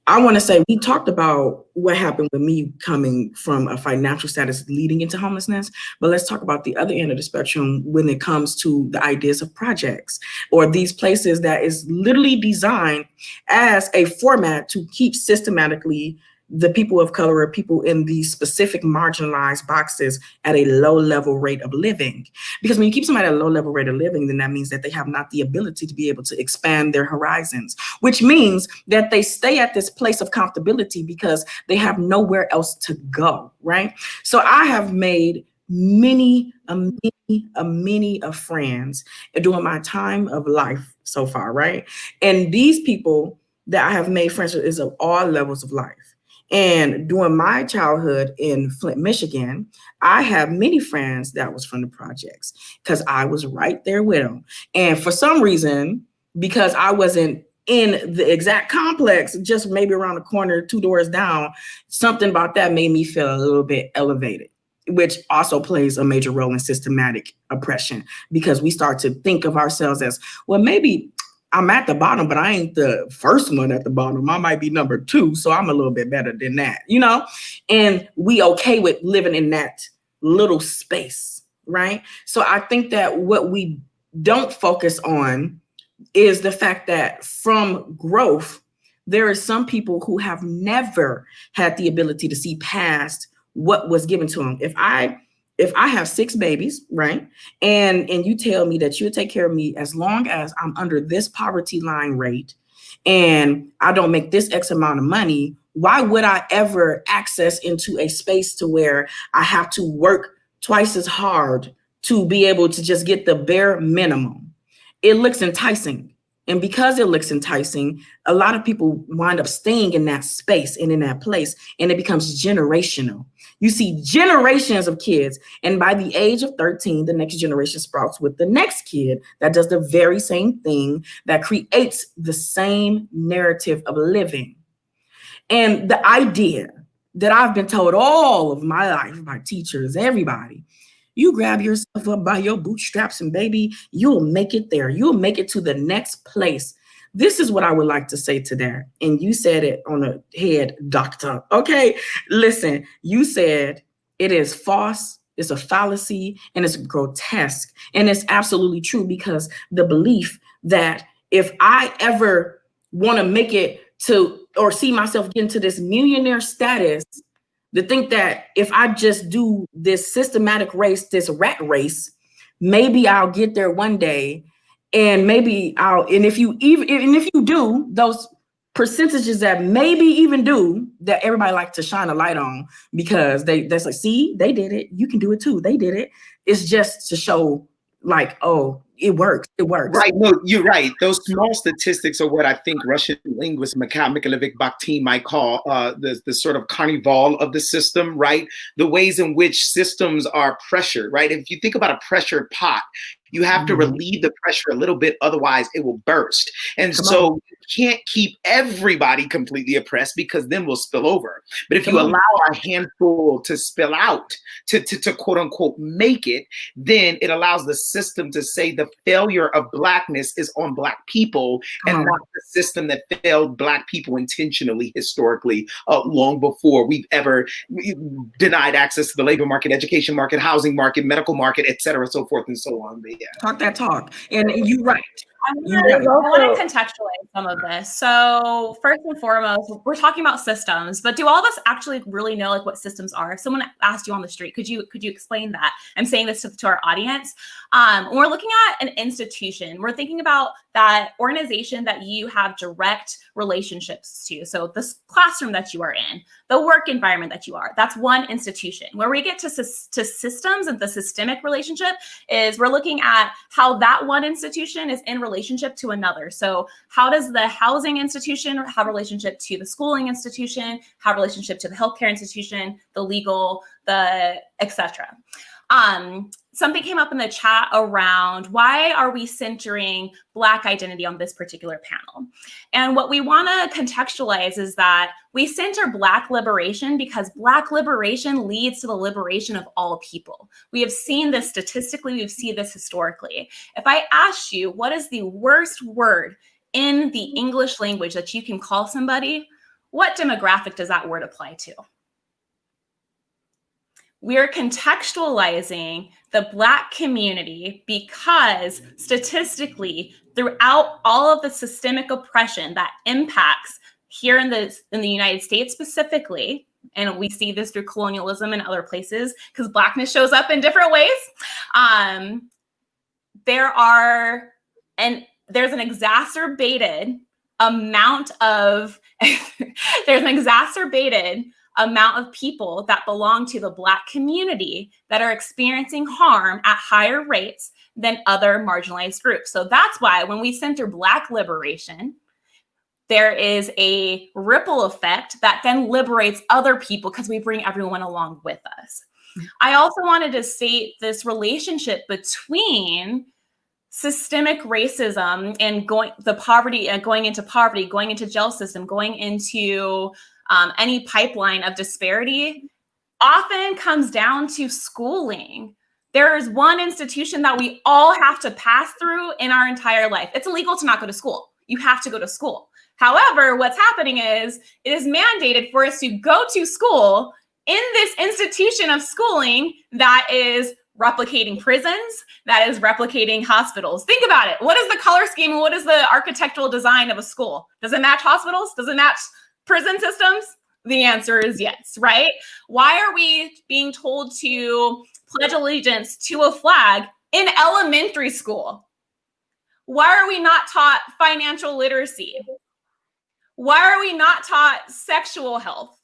I want to say we talked about what happened with me coming from a financial status leading into homelessness, but let's talk about the other end of the spectrum when it comes to the ideas of projects or these places that is literally designed as a format to keep systematically the people of color or people in these specific marginalized boxes at a low level rate of living. Because when you keep somebody at a low level rate of living, then that means that they have not the ability to be able to expand their horizons, which means that they stay at this place of comfortability because they have nowhere else to go, right? So I have made many of friends during my time of life so far, right? And these people that I have made friends with is of all levels of life. And during my childhood in Flint, Michigan, I have many friends that was from the projects because I was right there with them. And for some reason, because I wasn't in the exact complex, just maybe around the corner, 2 doors down, something about that made me feel a little bit elevated, which also plays a major role in systematic oppression, because we start to think of ourselves as, well, maybe I'm at the bottom, but I ain't the first one at the bottom. I might be number 2, so I'm a little bit better than that, you know? And we okay with living in that little space, right? So I think that what we don't focus on is the fact that from growth, there are some people who have never had the ability to see past what was given to them. If I have 6 babies, right? And you tell me that you'll take care of me as long as I'm under this poverty line rate and I don't make this X amount of money, why would I ever access into a space to where I have to work twice as hard to be able to just get the bare minimum? It looks enticing. And because it looks enticing, a lot of people wind up staying in that space and in that place, and it becomes generational. You see generations of kids, and by the age of 13, the next generation sprouts with the next kid that does the very same thing, that creates the same narrative of living. And the idea that I've been told all of my life by teachers, everybody, you grab yourself up by your bootstraps and baby, you'll make it there. You'll make it to the next place. This is what I would like to say to that. And you said it on the head, doctor. Okay, listen, you said it is false, it's a fallacy, and it's grotesque. And it's absolutely true, because the belief that if I ever want to make it to or see myself get into this millionaire status, to think that if I just do this systematic race, this rat race, maybe I'll get there one day. And maybe and if you do, those percentages that maybe even do, that everybody like to shine a light on, because that's like, see, they did it. You can do it too. They did it. It's just to show like, oh, it works. It works. Right. No, you're right. Those small statistics are what I think Russian linguist Mikhail Bakhtin might call the sort of carnival of the system, right? The ways in which systems are pressured, right? If you think about a pressured pot, you have to relieve the pressure a little bit, otherwise it will burst. And so you can't keep everybody completely oppressed, because then we'll spill over. But if you allow a handful to spill out, to quote unquote make it, then it allows the system to say the failure of Blackness is on Black people, and not the system that failed Black people intentionally historically, long before we've ever denied access to the labor market, education market, housing market, medical market, et cetera, so forth and so on. But yeah. Talk that talk. And you're right. I want to contextualize some of this. So first and foremost, we're talking about systems, but do all of us actually really know like what systems are? If someone asked you on the street, could you explain that? I'm saying this to our audience. When we're looking at an institution, we're thinking about that organization that you have direct relationships to. So this classroom that you are in, the work environment that you are, that's one institution. Where we get to systems and the systemic relationship is we're looking at how that one institution is in relationship to another. So how does the housing institution have relationship to the schooling institution, have relationship to the healthcare institution, the legal, the etc. Something came up in the chat around why are we centering Black identity on this particular panel? And what we want to contextualize is that we center Black liberation because Black liberation leads to the liberation of all people. We have seen this statistically, we've seen this historically. If I asked you, what is the worst word in the English language that you can call somebody, what demographic does that word apply to? We're contextualizing the Black community because statistically, throughout all of the systemic oppression that impacts here in the United States specifically, and we see this through colonialism and other places because Blackness shows up in different ways, there's an exacerbated amount of amount of people that belong to the Black community that are experiencing harm at higher rates than other marginalized groups. So that's why when we center Black liberation, there is a ripple effect that then liberates other people because we bring everyone along with us. I also wanted to state this relationship between systemic racism and going into poverty, going into jail system, going into any pipeline of disparity often comes down to schooling. There is one institution that we all have to pass through in our entire life. It's illegal to not go to school. You have to go to school. However, what's happening is it is mandated for us to go to school in this institution of schooling that is replicating prisons, that is replicating hospitals. Think about it. What is the color scheme? What is the architectural design of a school? Does it match hospitals? Does it match prison systems? The answer is yes, right? Why are we being told to pledge allegiance to a flag in elementary school? Why are we not taught financial literacy? Why are we not taught sexual health,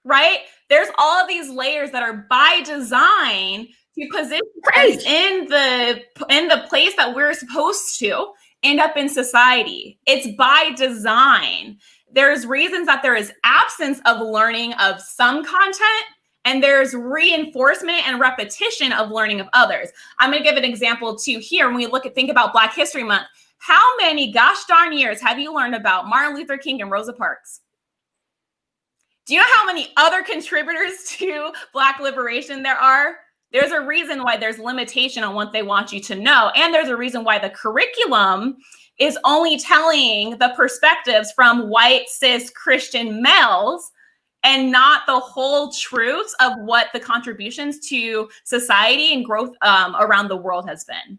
right? There's all of these layers that are by design to position us in the place that we're supposed to, end up in society. It's by design. There's reasons that there is absence of learning of some content, and there's reinforcement and repetition of learning of others. I'm going to give an example too here. When we think about Black History Month, how many gosh darn years have you learned about Martin Luther King and Rosa Parks? Do you know how many other contributors to Black liberation there are? There's a reason why there's limitation on what they want you to know. And there's a reason why the curriculum is only telling the perspectives from white, cis, Christian males and not the whole truths of what the contributions to society and growth around the world has been.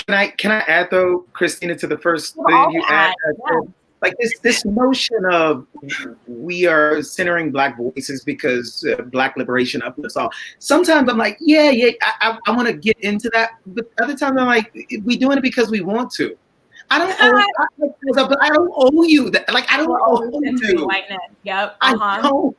Can I add though, Christina, to the first thing you add? Yeah. Like this notion of we are centering Black voices because Black liberation uplifts all. Sometimes I'm like, yeah, I want to get into that, but other times I'm like, we doing it because we want to. I don't owe you that. Like I don't owe you. Whiteness. Yep. I don't.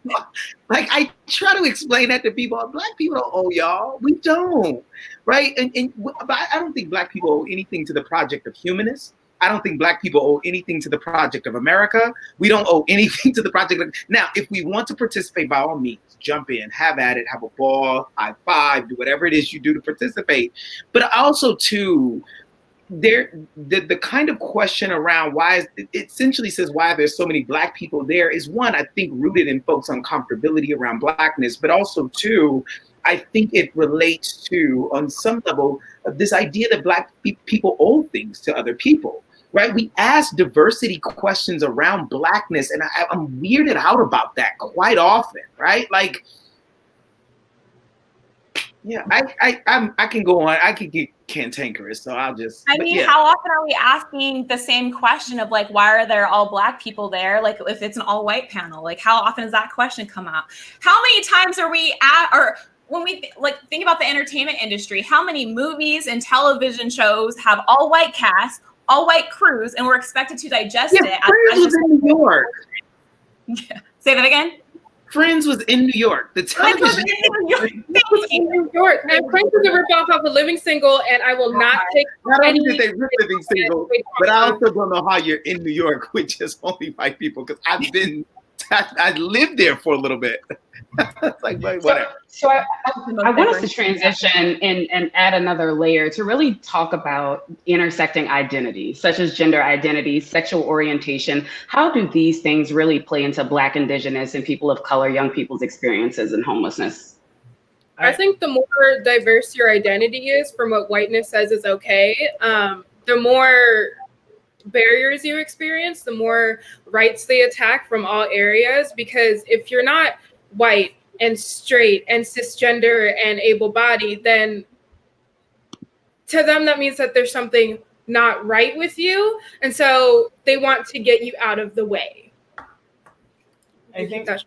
Like I try to explain that to people. Black people don't owe y'all. We don't, right? But I don't think Black people owe anything to the project of humanists. I don't think Black people owe anything to the project of America. We don't owe anything to the project of, now, if we want to participate, by all means, jump in, have at it, have a ball, high five, do whatever it is you do to participate. But also too, the kind of question around why it essentially says why there's so many Black people there is one, I think, rooted in folks' uncomfortability around Blackness, but also two, I think it relates to, on some level, this idea that Black people owe things to other people, right? We ask diversity questions around Blackness, and I'm weirded out about that quite often, right? Like, yeah, I can go on. I could get cantankerous, so I'll just. I mean, how often are we asking the same question of like, why are there all Black people there? Like, if it's an all-white panel, like, how often does that question come out? How many times are we at, or when we like think about the entertainment industry, how many movies and television shows have all white casts, all white crews, and we're expected to digest it? Friends was in New York. Yeah. Say that again. Friends was in New York. The television was in New York. And Friends was a ripoff of a Living Single, and I will not take. Not only did they rip Living Single, but I also don't know how you're in New York with just only white people, because I lived there for a little bit. It's like, whatever. So I want us to transition and add another layer to really talk about intersecting identities, such as gender identity, sexual orientation. How do these things really play into Black, Indigenous, and people of color, young people's experiences in homelessness? I think the more diverse your identity is from what whiteness says is okay, the more barriers you experience, the more rights they attack from all areas. Because if you're not white and straight and cisgender and able-bodied, then to them that means that there's something not right with you, and so they want to get you out of the way. I think that's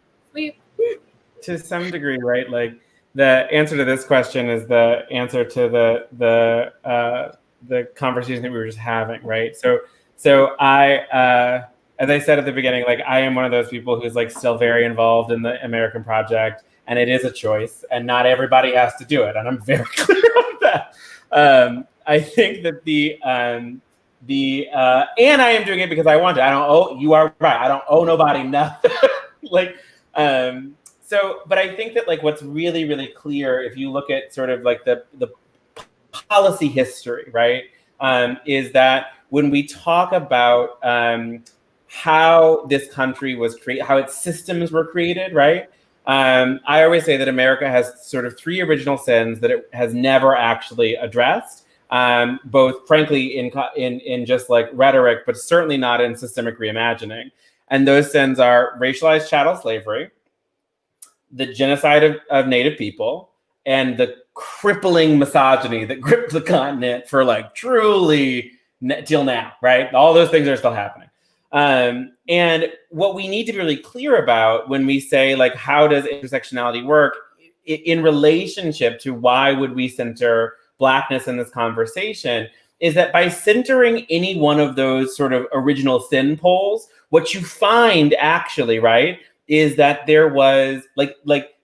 to some degree, right? Like the answer to this question is the answer to the conversation that we were just having, right? So I as I said at the beginning, like I am one of those people who's like still very involved in the American project, and it is a choice, and not everybody has to do it, and I'm very clear on that. I think that and I am doing it because I want to. I don't owe. You are right. I don't owe nobody nothing. But I think that like what's really, really clear, if you look at sort of like the policy history, right, is that when we talk about how this country was created, how its systems were created, right? I always say that America has sort of three original sins that it has never actually addressed, both frankly in just like rhetoric, but certainly not in systemic reimagining. And those sins are racialized chattel slavery, the genocide of Native people, and the crippling misogyny that gripped the continent for like truly till now, right? All those things are still happening. And what we need to be really clear about when we say like, how does intersectionality work in relationship to why would we center Blackness in this conversation, is that by centering any one of those sort of original sin poles, what you find actually, right, is that there was like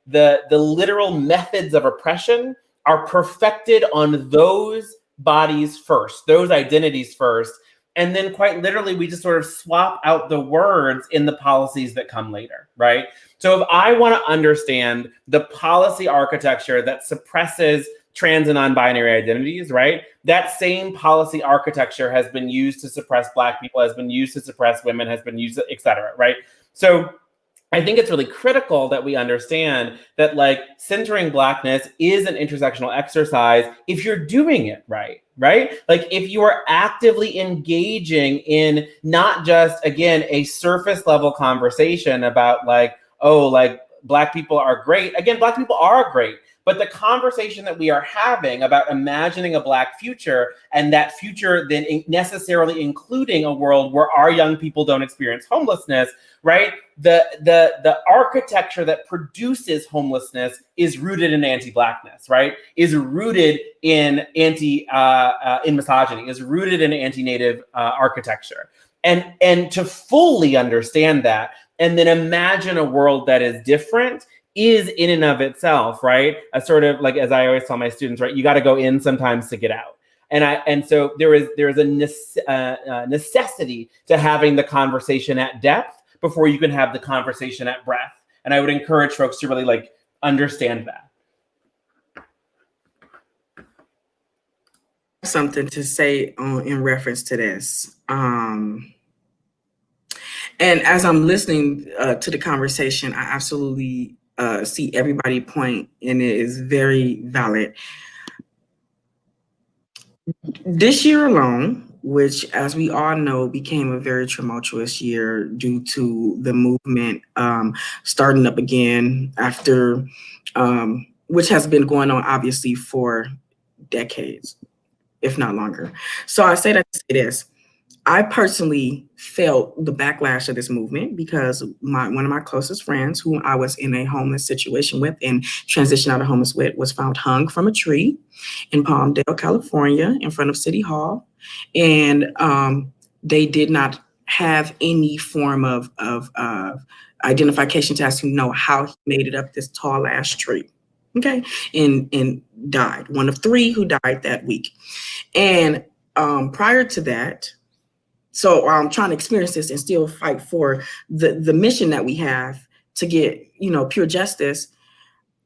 the literal methods of oppression are perfected on those bodies first, those identities first. And then quite literally, we just sort of swap out the words in the policies that come later, right? So if I want to understand the policy architecture that suppresses trans and non-binary identities, right? That same policy architecture has been used to suppress Black people, has been used to suppress women, has been used, et cetera, right? So I think it's really critical that we understand that like centering Blackness is an intersectional exercise if you're doing it right, right? Like if you are actively engaging in not just, again, a surface level conversation about like, oh, like Black people are great. Again, Black people are great. But the conversation that we are having about imagining a Black future and that future then necessarily including a world where our young people don't experience homelessness, right? The architecture that produces homelessness is rooted in anti-Blackness, right? Is rooted in in misogyny, is rooted in anti-Native architecture. And to fully understand that and then imagine a world that is different is in and of itself, right? A sort of like, as I always tell my students, right? You got to go in sometimes to get out. And so there is a necessity to having the conversation at depth before you can have the conversation at breadth. And I would encourage folks to really like understand that. Something to say in reference to this. And as I'm listening to the conversation, I absolutely see everybody point, and it is very valid. This year alone, which as we all know became a very tumultuous year due to the movement starting up again after, which has been going on obviously for decades, if not longer. So I say that to say this. I personally felt the backlash of this movement because one of my closest friends, who I was in a homeless situation with and transitioned out of homeless with, was found hung from a tree in Palmdale, California, in front of City Hall. And they did not have any form of identification to ask him to know how he made it up this tall ass tree. Okay. And died. One of three who died that week. And prior to that, so I'm trying to experience this and still fight for the mission that we have to get, pure justice.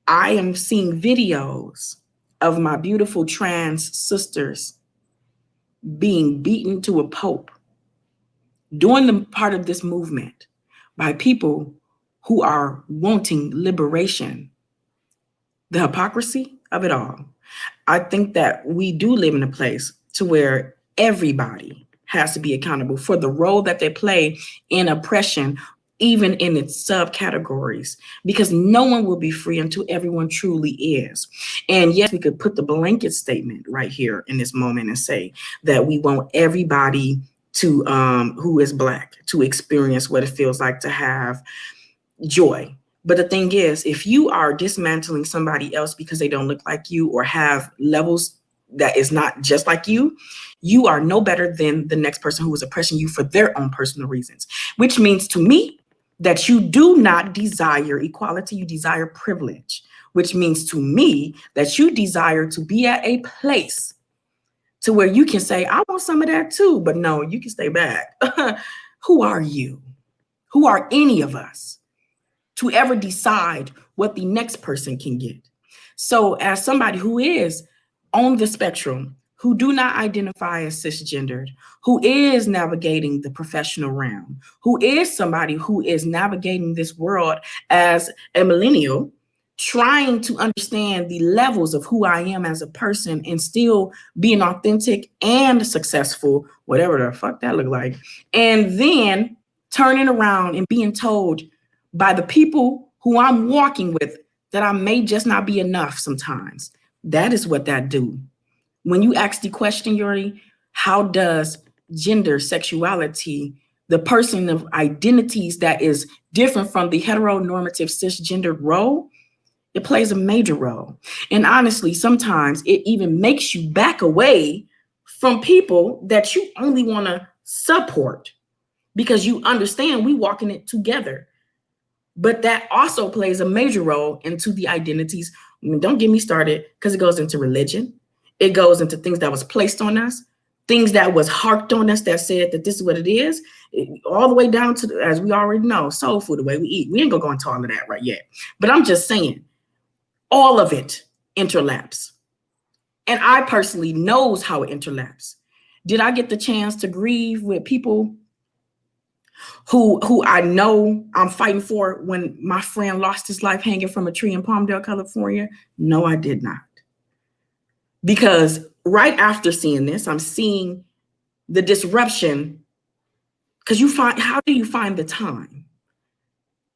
I am seeing videos of my beautiful trans sisters being beaten to a pulp during the part of this movement by people who are wanting liberation. The hypocrisy of it all. I think that we do live in a place to where everybody has to be accountable for the role that they play in oppression, even in its subcategories, because no one will be free until everyone truly is. And yes, we could put the blanket statement right here in this moment and say that we want everybody to who is Black to experience what it feels like to have joy. But the thing is, if you are dismantling somebody else because they don't look like you or have levels that is not just like you, you are no better than the next person who is oppressing you for their own personal reasons, which means to me that you do not desire equality, you desire privilege, which means to me that you desire to be at a place to where you can say, I want some of that too, but no, you can stay back. Who are you? Who are any of us to ever decide what the next person can get? So as somebody who is on the spectrum, who do not identify as cisgendered, who is navigating the professional realm, who is somebody who is navigating this world as a millennial, trying to understand the levels of who I am as a person and still being authentic and successful, whatever the fuck that look like, and then turning around and being told by the people who I'm walking with that I may just not be enough sometimes. That is what that do. When you ask the question, Yuri, how does gender, sexuality, the person of identities that is different from the heteronormative cisgendered role, it plays a major role. And honestly, sometimes it even makes you back away from people that you only want to support because you understand we walking it together. But that also plays a major role into the identities. I mean, don't get me started because it goes into religion. It goes into things that was placed on us, things that was harped on us that said that this is what it is, all the way down to, as we already know, soul food, the way we eat. We ain't gonna go into all of that right yet. But I'm just saying, all of it interlaps. And I personally knows how it interlaps. Did I get the chance to grieve with people who I know I'm fighting for when my friend lost his life hanging from a tree in Palmdale, California? No, I did not. Because right after seeing this, I'm seeing the disruption. Because how do you find the time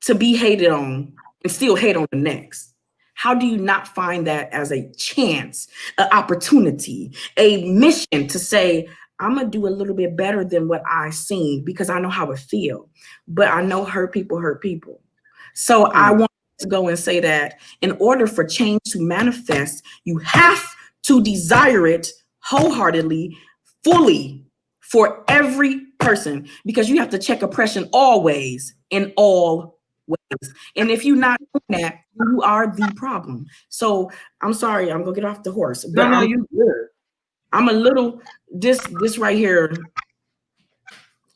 to be hated on and still hate on the next? How do you not find that as a chance, an opportunity, a mission to say, I'm gonna do a little bit better than what I seen because I know how it feels. But I know hurt people hurt people. So I want to go and say that in order for change to manifest, you have to desire it wholeheartedly, fully, for every person, because you have to check oppression always, in all ways. And if you're not doing that, you are the problem. So I'm sorry, I'm gonna get off the horse. But No, you good. I'm a little, this right here,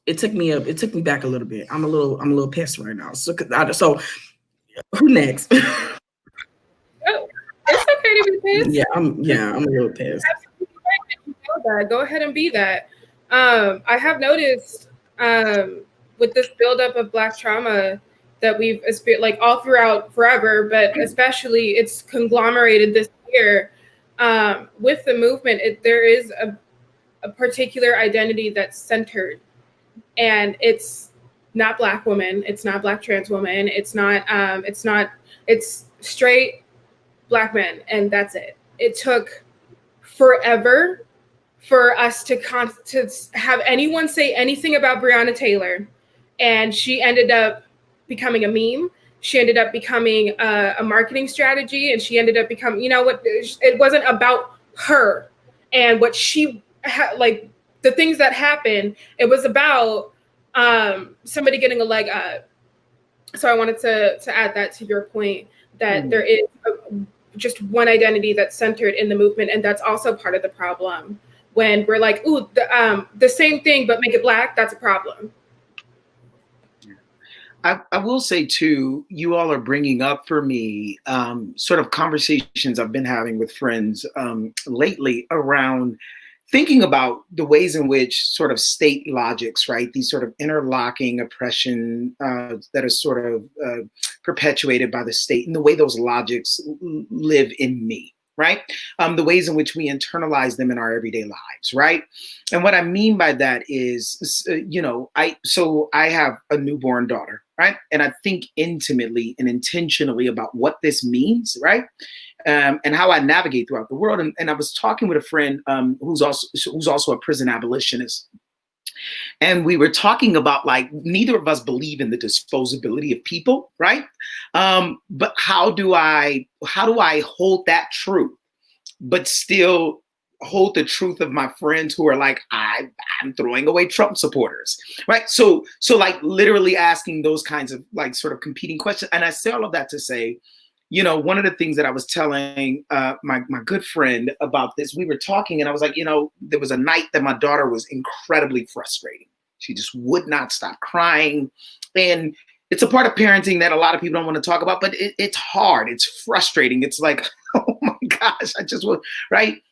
it took me back a little bit. I'm a little pissed right now. So who next? Oh, it's okay to be pissed. Yeah, I'm a little pissed. Absolutely right. You know that. Go ahead and be that. I have noticed with this buildup of Black trauma that we've experienced, like all throughout forever, but especially it's conglomerated this year with the movement. There is a particular identity that's centered, and it's not Black woman, it's not Black trans woman, it's straight Black men, and that's it. It took forever for us to have anyone say anything about Breonna Taylor, and she ended up becoming a meme. She ended up becoming a marketing strategy, and she ended up becoming, you know what, it wasn't about her and what she like the things that happened. It was about somebody getting a leg up. So I wanted to add that to your point, that there is just one identity that's centered in the movement, and that's also part of the problem. When we're like, ooh, the same thing but make it Black, that's a problem. I will say too, you all are bringing up for me sort of conversations I've been having with friends lately around thinking about the ways in which sort of state logics, right? These sort of interlocking oppression that are sort of perpetuated by the state, and the way those logics live in me, right? The ways in which we internalize them in our everyday lives, right? And what I mean by that is, I have a newborn daughter, right? And I think intimately and intentionally about what this means, right? And how I navigate throughout the world. And I was talking with a friend who's also a prison abolitionist. And we were talking about, like, neither of us believe in the disposability of people, right? But how do I hold that truth, but still hold the truth of my friends who are like, I'm throwing away Trump supporters, right? So like literally asking those kinds of like sort of competing questions. And I say all of that to say, you know, one of the things that I was telling my good friend about this, we were talking and I was like, you know, there was a night that my daughter was incredibly frustrating. She just would not stop crying. And it's a part of parenting that a lot of people don't want to talk about, but it's hard. It's frustrating. It's like, oh my gosh, I just want, right?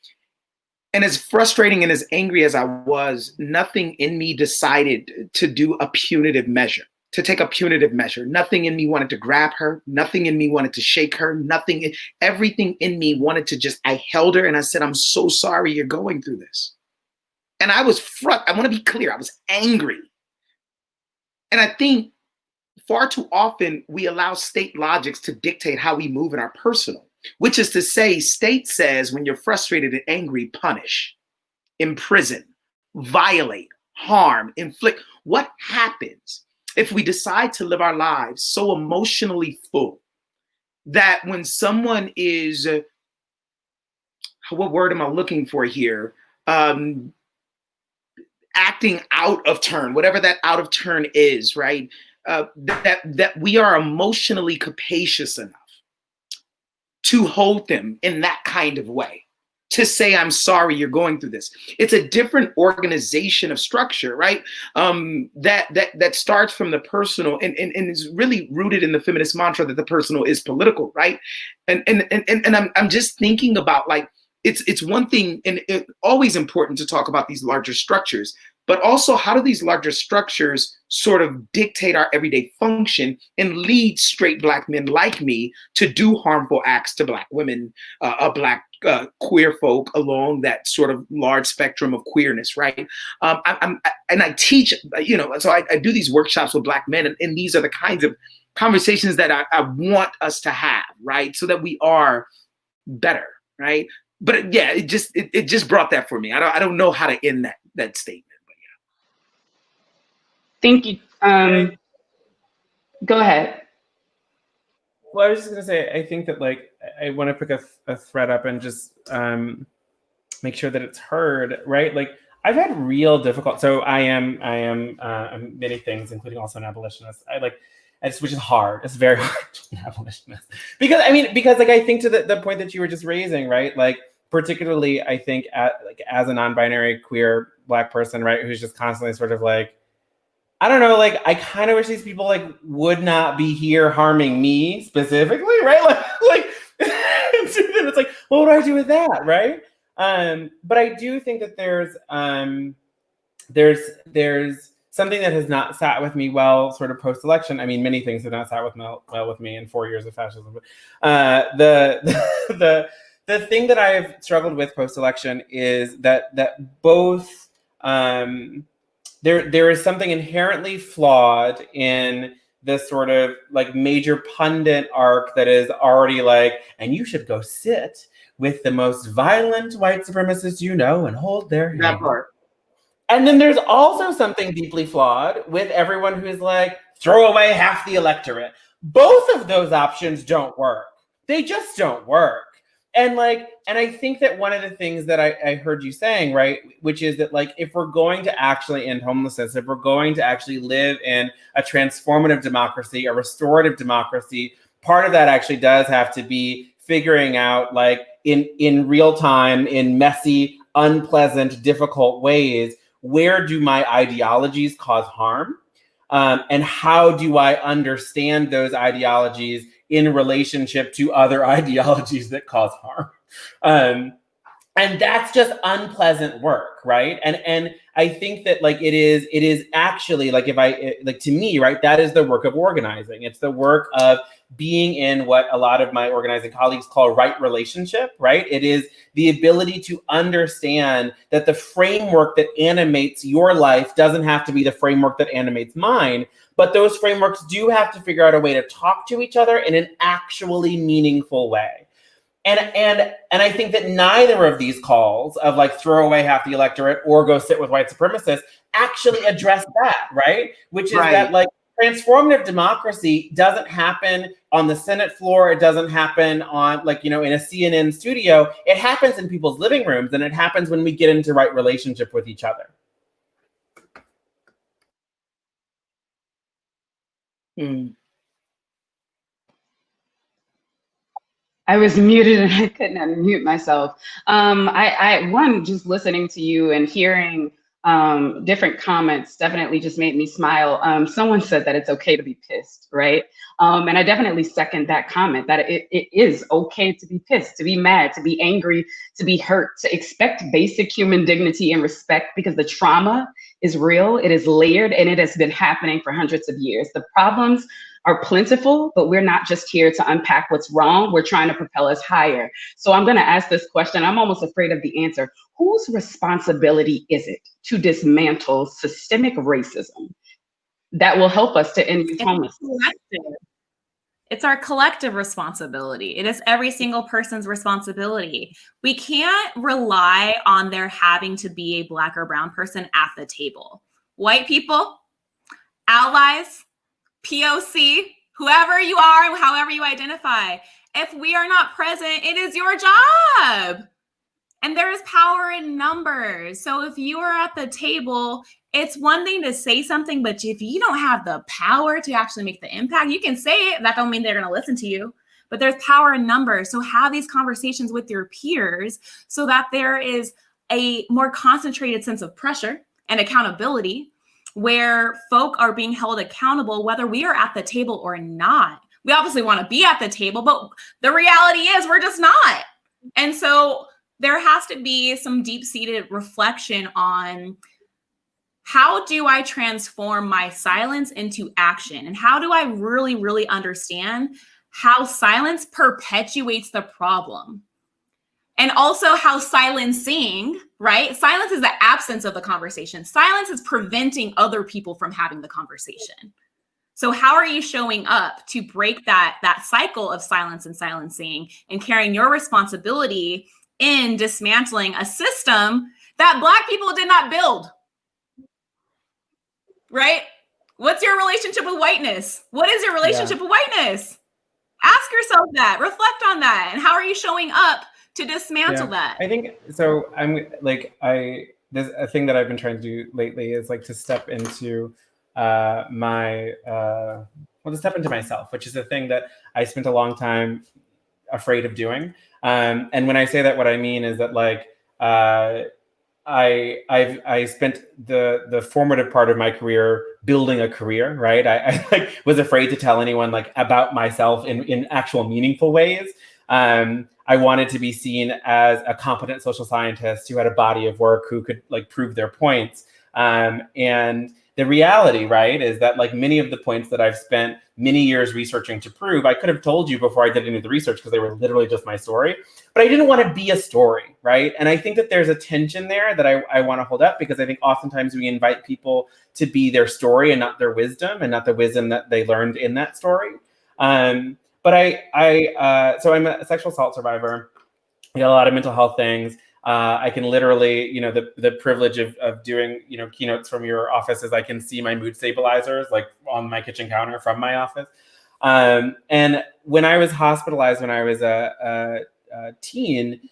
And as frustrating and as angry as I was, nothing in me decided to do a punitive measure, to take a punitive measure. Nothing in me wanted to grab her. Nothing in me wanted to shake her. Everything in me wanted to I held her and I said, I'm so sorry you're going through this. And I was I want to be clear, I was angry. And I think far too often we allow state logics to dictate how we move in our personal, which is to say, state says when you're frustrated and angry, punish, imprison, violate, harm, inflict. What happens if we decide to live our lives so emotionally full that when someone is, what word am I looking for here? Acting out of turn, whatever that out of turn is, right? That we are emotionally capacious enough to hold them in that kind of way, to say, I'm sorry you're going through this. It's a different organization of structure, right? That starts from the personal and is really rooted in the feminist mantra that the personal is political, right? And I'm just thinking about, like, it's one thing, and it's always important to talk about these larger structures, but also how do these larger structures sort of dictate our everyday function and lead straight Black men like me to do harmful acts to Black women, Black queer folk along that sort of large spectrum of queerness, right? And I teach, so I do these workshops with Black men, and these are the kinds of conversations that I want us to have, right? So that we are better, right? But yeah, it just brought that for me. I don't know how to end that statement. Thank you. Go ahead. Well, I was just gonna say, I think that, like, I want to pick a thread up and just make sure that it's heard, right? Like, I've had real difficult. So I am many things, including also an abolitionist. Which is hard. It's very hard to be an abolitionist because like, I think to the point that you were just raising, right? Like, particularly, I think as a non-binary queer Black person, right, who's just constantly sort of like, I don't know, like, I kind of wish these people, like, would not be here harming me specifically, right? Like it's like, well, what do I do with that, right? But I do think that there's something that has not sat with me well, sort of post-election. I mean, many things have not sat well with me in 4 years of fascism. The thing that I've struggled with post-election is that both. There is something inherently flawed in this sort of, like, major pundit arc that is already like, and you should go sit with the most violent white supremacists you know and hold their hand. That part. And then there's also something deeply flawed with everyone who's like, throw away half the electorate. Both of those options don't work. They just don't work. And I think that one of the things that I heard you saying, right, which is that, like, if we're going to actually end homelessness, if we're going to actually live in a transformative democracy, a restorative democracy, part of that actually does have to be figuring out, like, in real time, in messy, unpleasant, difficult ways, where do my ideologies cause harm? And how do I understand those ideologies in relationship to other ideologies that cause harm? And that's just unpleasant work, right? And I think that, like, it is actually, like, to me, right, that is the work of organizing. It's the work of being in what a lot of my organizing colleagues call right relationship, right? It is the ability to understand that the framework that animates your life doesn't have to be the framework that animates mine, but those frameworks do have to figure out a way to talk to each other in an actually meaningful way. And I think that neither of these calls of, like, throw away half the electorate or go sit with white supremacists actually address that, right? Which is that, like, transformative democracy doesn't happen on the Senate floor. It doesn't happen on, like, in a CNN studio. It happens in people's living rooms, and it happens when we get into right relationship with each other. I was muted and I couldn't unmute myself. One, just listening to you and hearing different comments definitely just made me smile. Someone said that it's okay to be pissed, right? And I definitely second that comment, that it is okay to be pissed, to be mad, to be angry, to be hurt, to expect basic human dignity and respect, because the trauma is real, it is layered, and it has been happening for hundreds of years. The problems are plentiful, but we're not just here to unpack what's wrong. We're trying to propel us higher. So I'm going to ask this question. I'm almost afraid of the answer. Whose responsibility is it to dismantle systemic racism that will help us to end youth homelessness? It's our collective responsibility. It is every single person's responsibility. We can't rely on there having to be a Black or brown person at the table. White people, allies, POC, whoever you are and however you identify, if we are not present, it is your job. And there is power in numbers. So if you are at the table, it's one thing to say something, but if you don't have the power to actually make the impact, you can say it. That don't mean they're going to listen to you. but there's power in numbers. So have these conversations with your peers so that there is a more concentrated sense of pressure and accountability where folk are being held accountable, whether we are at the table or not. We obviously want to be at the table, but the reality is we're just not. And so there has to be some deep-seated reflection on how do I transform my silence into action? And how do I really, really understand how silence perpetuates the problem? And also how silencing, right? Silence is the absence of the conversation. Silence is preventing other people from having the conversation. So how are you showing up to break that cycle of silence and silencing and carrying your responsibility in dismantling a system that Black people did not build? Right? What's your relationship with whiteness? What is your relationship with whiteness? Ask yourself that, reflect on that. And how are you showing up to dismantle that? I think so. There's a thing that I've been trying to do lately is like to step into to step into myself, which is a thing that I spent a long time afraid of doing. And when I say that, what I mean is that like I spent the formative part of my career building a career, right? I like was afraid to tell anyone like about myself in actual meaningful ways. I wanted to be seen as a competent social scientist who had a body of work who could like prove their points. And the reality, right, is that like many of the points that I've spent many years researching to prove, I could have told you before I did any of the research because they were literally just my story, but I didn't want to be a story, right? And I think that there's a tension there that I want to hold up because I think oftentimes we invite people to be their story and not their wisdom and not the wisdom that they learned in that story. But so I'm a sexual assault survivor. I got a lot of mental health things. I can literally, the privilege of doing, keynotes from your office is I can see my mood stabilizers like on my kitchen counter from my office. And when I was hospitalized, when I was a teen,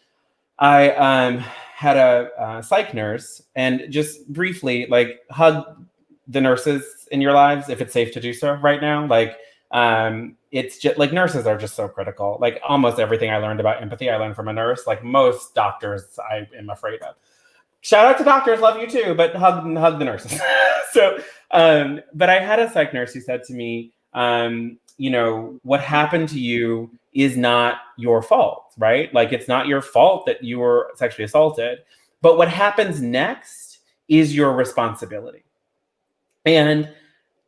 I had a psych nurse and just briefly like hug the nurses in your lives if it's safe to do so right now. Like, it's just like nurses are just so critical. Like almost everything I learned about empathy, I learned from a nurse. Like most doctors, I am afraid of. Shout out to doctors, love you too, but hug the nurses. So, but I had a psych nurse who said to me, what happened to you is not your fault, right? Like it's not your fault that you were sexually assaulted, but what happens next is your responsibility. And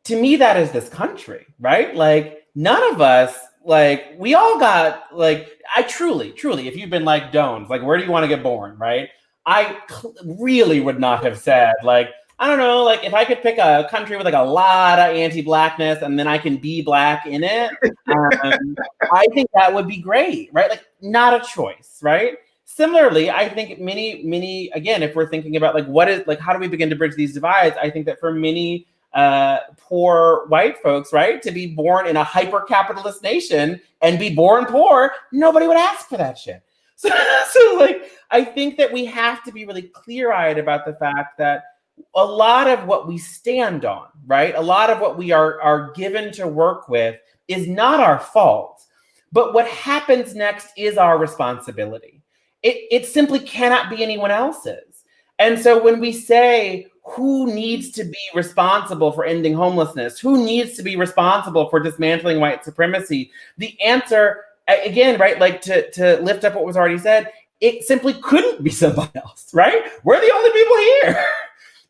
to me, that is this country, right? Like none of us, like we all got like, I truly, if you've been like Dones, like where do you want to get born, right? I really would not have said like, I don't know, like if I could pick a country with like a lot of anti-Blackness and then I can be Black in it, I think that would be great, right? Like not a choice, right? Similarly, I think many, again, if we're thinking about like what is, like how do we begin to bridge these divides? I think that for many poor white folks, right, to be born in a hyper-capitalist nation and be born poor, nobody would ask for that shit. So like, I think that we have to be really clear-eyed about the fact that a lot of what we stand on, right, a lot of what we are given to work with is not our fault, but what happens next is our responsibility. It simply cannot be anyone else's. And so when we say, who needs to be responsible for ending homelessness? Who needs to be responsible for dismantling white supremacy? The answer, again, right, like to lift up what was already said, it simply couldn't be somebody else, right? We're the only people here.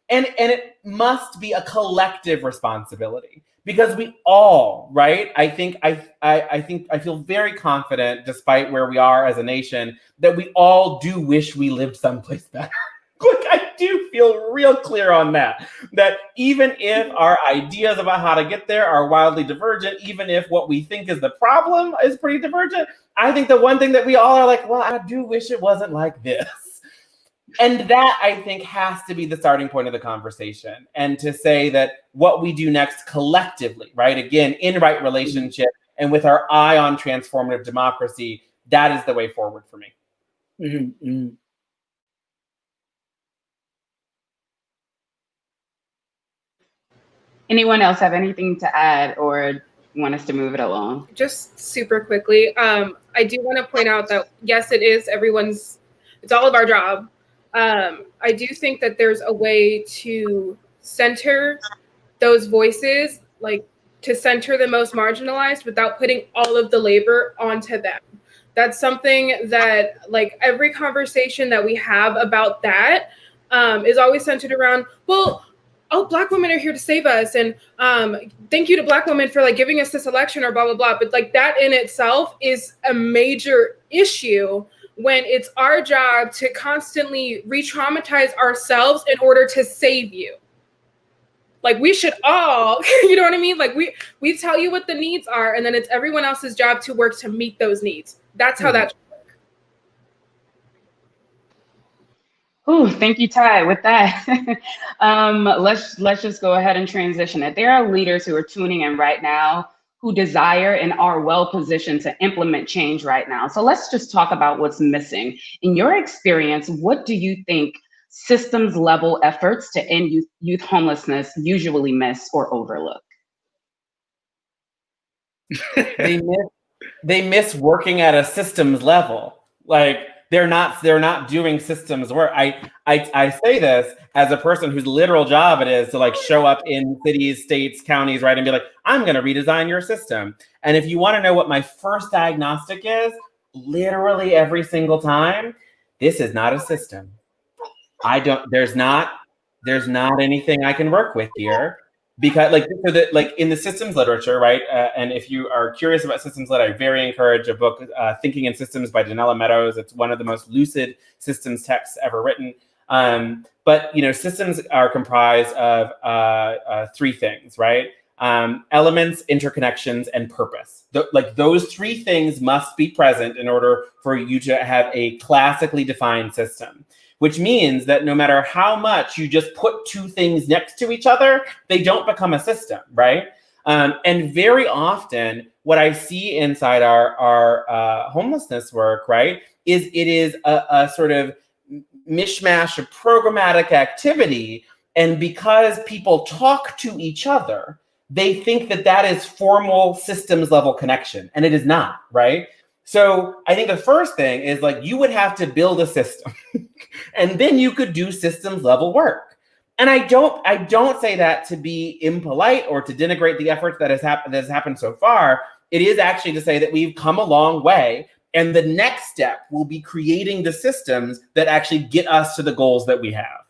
And it must be a collective responsibility because we all, right? I think I feel very confident, despite where we are as a nation, that we all do wish we lived someplace better. Like I do feel real clear on that even if our ideas about how to get there are wildly divergent, even if what we think is the problem is pretty divergent, I think the one thing that we all are like, well, I do wish it wasn't like this. And that, I think, has to be the starting point of the conversation. And to say that what we do next collectively, right, again, in right relationship and with our eye on transformative democracy, that is the way forward for me. Mm-hmm, mm-hmm. Anyone else have anything to add or want us to move it along? Just super quickly, I do want to point out that yes, it's all of our job. I do think that there's a way to center those voices, like to center the most marginalized without putting all of the labor onto them. That's something that, like, every conversation that we have about that is always centered around, well, oh, Black women are here to save us, and thank you to Black women for like giving us this election, or blah blah blah. But like that in itself is a major issue when it's our job to constantly re-traumatize ourselves in order to save you. Like, we should all, you know what I mean? Like, we tell you what the needs are, and then it's everyone else's job to work to meet those needs. That's how that should work. Oh, thank you, Ty. With that, let's just go ahead and transition it. There are leaders who are tuning in right now who desire and are well positioned to implement change right now. So let's just talk about what's missing. In your experience, what do you think systems level efforts to end youth homelessness usually miss or overlook? They miss working at a systems level. Like, they're not doing systems work. I say this as a person whose literal job it is to like show up in cities, states, counties, right, and be like, I'm going to redesign your system. And if you want to know what my first diagnostic is, literally every single time, this is not a system. There's not anything I can work with here. Because like in the systems literature, right? And if you are curious about systems lit, I very encourage a book, Thinking in Systems by Janella Meadows. It's one of the most lucid systems texts ever written. But systems are comprised of three things, right? Elements, interconnections, and purpose. Those three things must be present in order for you to have a classically defined system. Which means that no matter how much you just put two things next to each other, they don't become a system, right? And very often, what I see inside our homelessness work, right, is it is a sort of mishmash of programmatic activity. And because people talk to each other, they think that that is formal systems level connection, and it is not, right? So I think the first thing is like you would have to build a system and then you could do systems level work. And I don't say that to be impolite or to denigrate the efforts that has happened so far. It is actually to say that we've come a long way. And the next step will be creating the systems that actually get us to the goals that we have.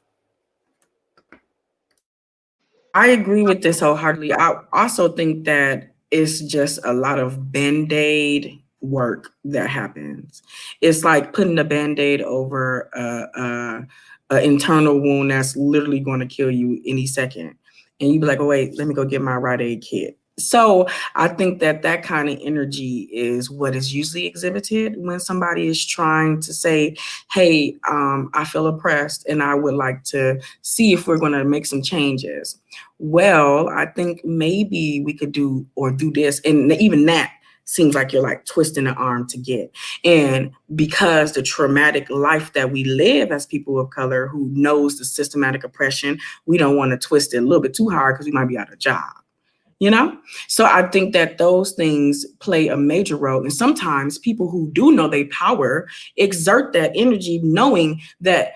I agree with this wholeheartedly. I also think that it's just a lot of Band-Aid work that happens. It's like putting a Band-Aid over an internal wound that's literally going to kill you any second. And you be like, oh, wait, let me go get my Rite Aid kit. So I think that kind of energy is what is usually exhibited when somebody is trying to say, hey, I feel oppressed and I would like to see if we're going to make some changes. Well, I think maybe we could do this. And even that seems like you're like twisting the arm to get. And because the traumatic life that we live as people of color who knows the systematic oppression, we don't want to twist it a little bit too hard because we might be out of job. So I think that those things play a major role. And sometimes people who do know their power exert that energy knowing that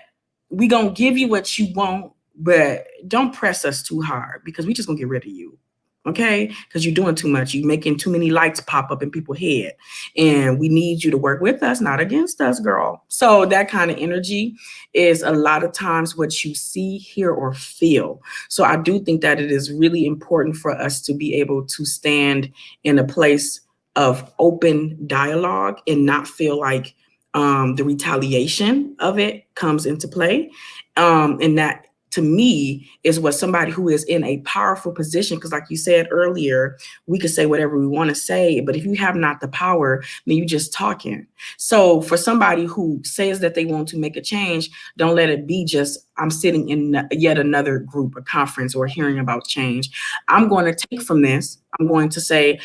we gonna give you what you want, but don't press us too hard because we just gonna get rid of you. Okay, because you're doing too much. You're making too many lights pop up in people's head. And we need you to work with us, not against us, girl. So that kind of energy is a lot of times what you see, hear, or feel. So I do think that it is really important for us to be able to stand in a place of open dialogue and not feel like the retaliation of it comes into play. And that, to me, is what somebody who is in a powerful position, because like you said earlier, we could say whatever we want to say, but if you have not the power, then you're just talking. So for somebody who says that they want to make a change, don't let it be just, I'm sitting in yet another group, a conference, or hearing about change. I'm going to take from this, I'm going to say,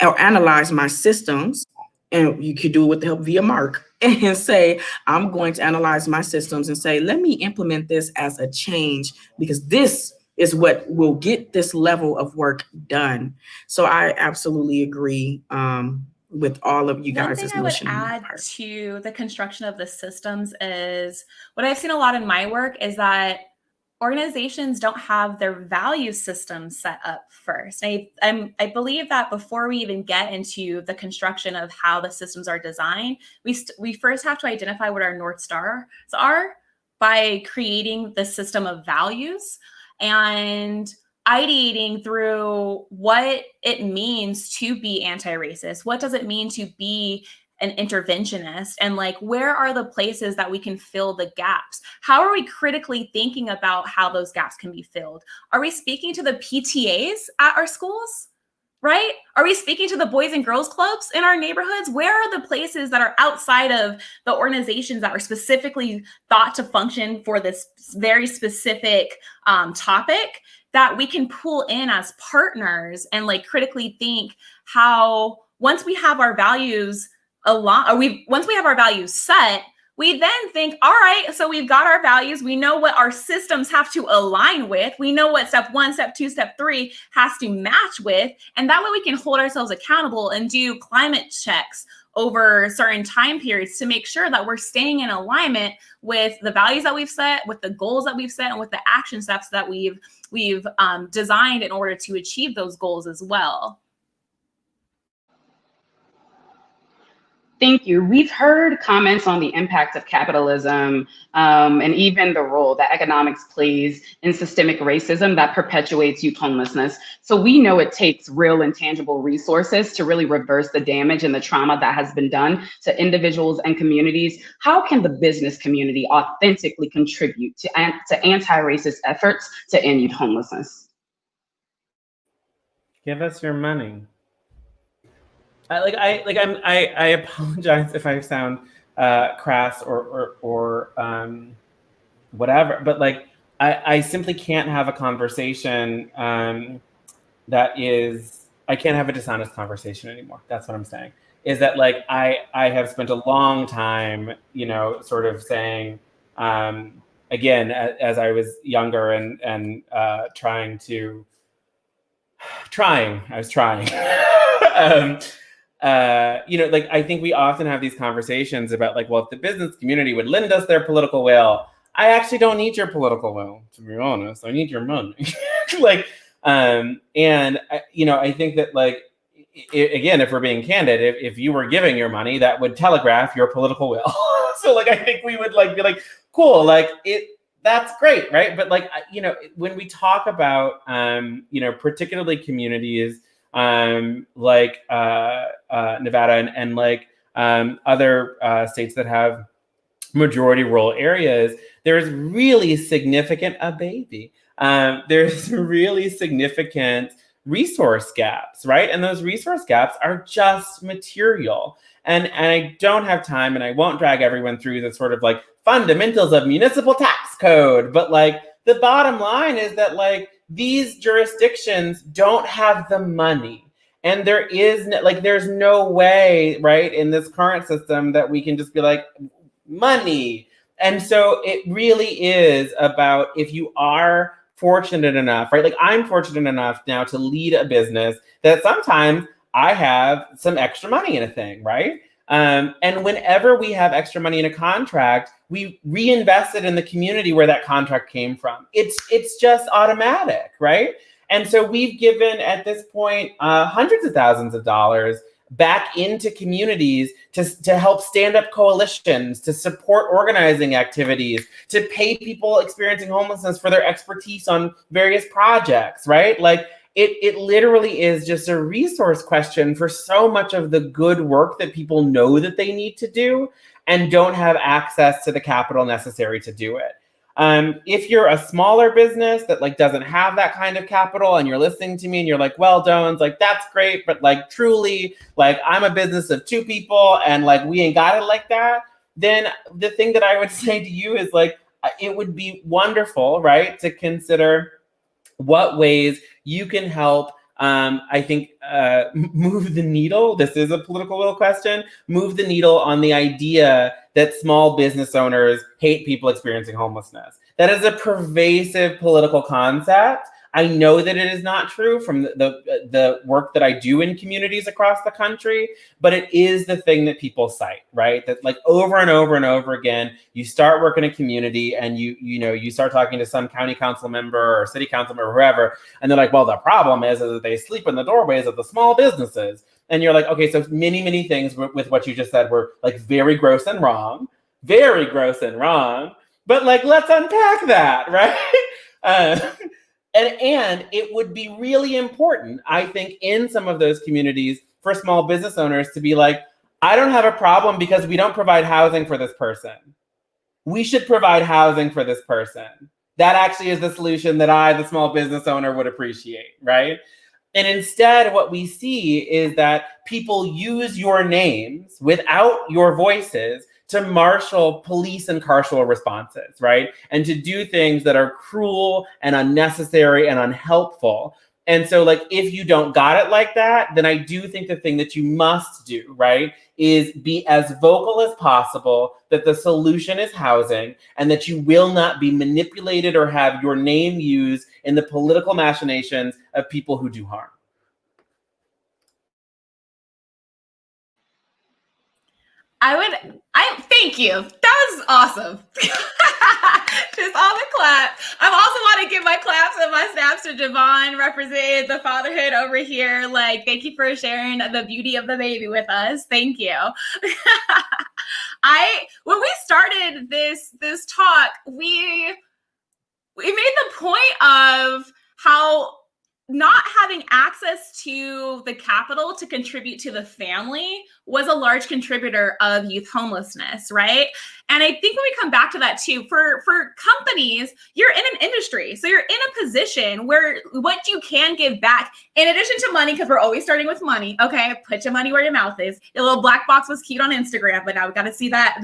or analyze my systems, and you could do it with the help via Mark, and say, I'm going to analyze my systems and say, let me implement this as a change because this is what will get this level of work done. So I absolutely agree with all of you One guys' thing I would motion. add to the construction of the systems is what I've seen a lot in my work is that organizations don't have their value system set up first. I believe that before we even get into the construction of how the systems are designed, we first have to identify what our North Stars are by creating the system of values and ideating through what it means to be anti-racist. What does it mean to be an interventionist, and like where are the places that we can fill the gaps? How are we critically thinking about how those gaps can be filled? Are we speaking to the PTAs at our schools? Right? Are we speaking to the boys and girls clubs in our neighborhoods? Where are the places that are outside of the organizations that are specifically thought to function for this very specific topic that we can pull in as partners and like critically think how once we have our values once we have our values set, we then think, all right, so we've got our values. We know what our systems have to align with. We know what step 1, step 2, step 3 has to match with. And that way we can hold ourselves accountable and do climate checks over certain time periods to make sure that we're staying in alignment with the values that we've set, with the goals that we've set, and with the action steps that we've designed in order to achieve those goals as well. Thank you. We've heard comments on the impact of capitalism and even the role that economics plays in systemic racism that perpetuates youth homelessness. So we know it takes real and tangible resources to really reverse the damage and the trauma that has been done to individuals and communities. How can the business community authentically contribute to anti-racist efforts to end youth homelessness? Give us your money. I apologize if I sound crass or whatever, but like I simply can't have a conversation that is, I can't have a dishonest conversation anymore. That's what I'm saying. Is that like I have spent a long time, you know, sort of saying again as I was younger and trying. You know, like I think we often have these conversations about like, well, if the business community would lend us their political will, I actually don't need your political will, to be honest. I need your money. Like, and you know, I think that like, again, if we're being candid, if you were giving your money, that would telegraph your political will. So like, I think we would like be like, cool, like that's great, right? But like, you know, when we talk about, you know, particularly communities like Nevada and like other states that have majority rural areas, there's really significant there's really significant resource gaps, right? And those resource gaps are just material. And I don't have time, and I won't drag everyone through the sort of like fundamentals of municipal tax code, but like the bottom line is that like these jurisdictions don't have the money. And there is there's no way, right, in this current system that we can just be like, money. And so it really is about, if you are fortunate enough, right? Like I'm fortunate enough now to lead a business that sometimes I have some extra money in a thing, right? And whenever we have extra money in a contract, we reinvest it in the community where that contract came from. It's just automatic, right? And so we've given at this point hundreds of thousands of dollars back into communities to help stand up coalitions, to support organizing activities, to pay people experiencing homelessness for their expertise on various projects, right? Like it literally is just a resource question for so much of the good work that people know that they need to do and don't have access to the capital necessary to do it. If you're a smaller business that like doesn't have that kind of capital and you're listening to me and you're like, well, Dones, like that's great, but like truly, like I'm a business of 2 people and like we ain't got it like that, then the thing that I would say to you is like, it would be wonderful, right, to consider what ways you can help, I think, move the needle. This is a political will question. Move the needle on the idea that small business owners hate people experiencing homelessness. That is a pervasive political concept. I know that it is not true from the work that I do in communities across the country, but it is the thing that people cite, right? That like over and over and over again, you start working in a community and you start talking to some county council member or city council member or whoever, and they're like, well, the problem is that they sleep in the doorways of the small businesses. And you're like, okay, so many things with what you just said were like very gross and wrong, but like, let's unpack that, right? And it would be really important, I think, in some of those communities for small business owners to be like, I don't have a problem because we don't provide housing for this person. We should provide housing for this person. That actually is the solution that I, the small business owner, would appreciate, right? And instead, what we see is that people use your names without your voices to marshal police and carceral responses, right? And to do things that are cruel and unnecessary and unhelpful. And so like, if you don't got it like that, then I do think the thing that you must do, right, is be as vocal as possible that the solution is housing and that you will not be manipulated or have your name used in the political machinations of people who do harm. Thank you. That was awesome. Just all the claps. I also want to give my claps and my snaps to Javon, representing the fatherhood over here. Like, thank you for sharing the beauty of the baby with us. Thank you. When we started this talk, we made the point of how not having access to the capital to contribute to the family was a large contributor of youth homelessness, right? And I think when we come back to that too, for companies, you're in an industry. So you're in a position where what you can give back, in addition to money, because we're always starting with money, okay? Put your money where your mouth is. Your little black box was cute on Instagram, but now we got to see that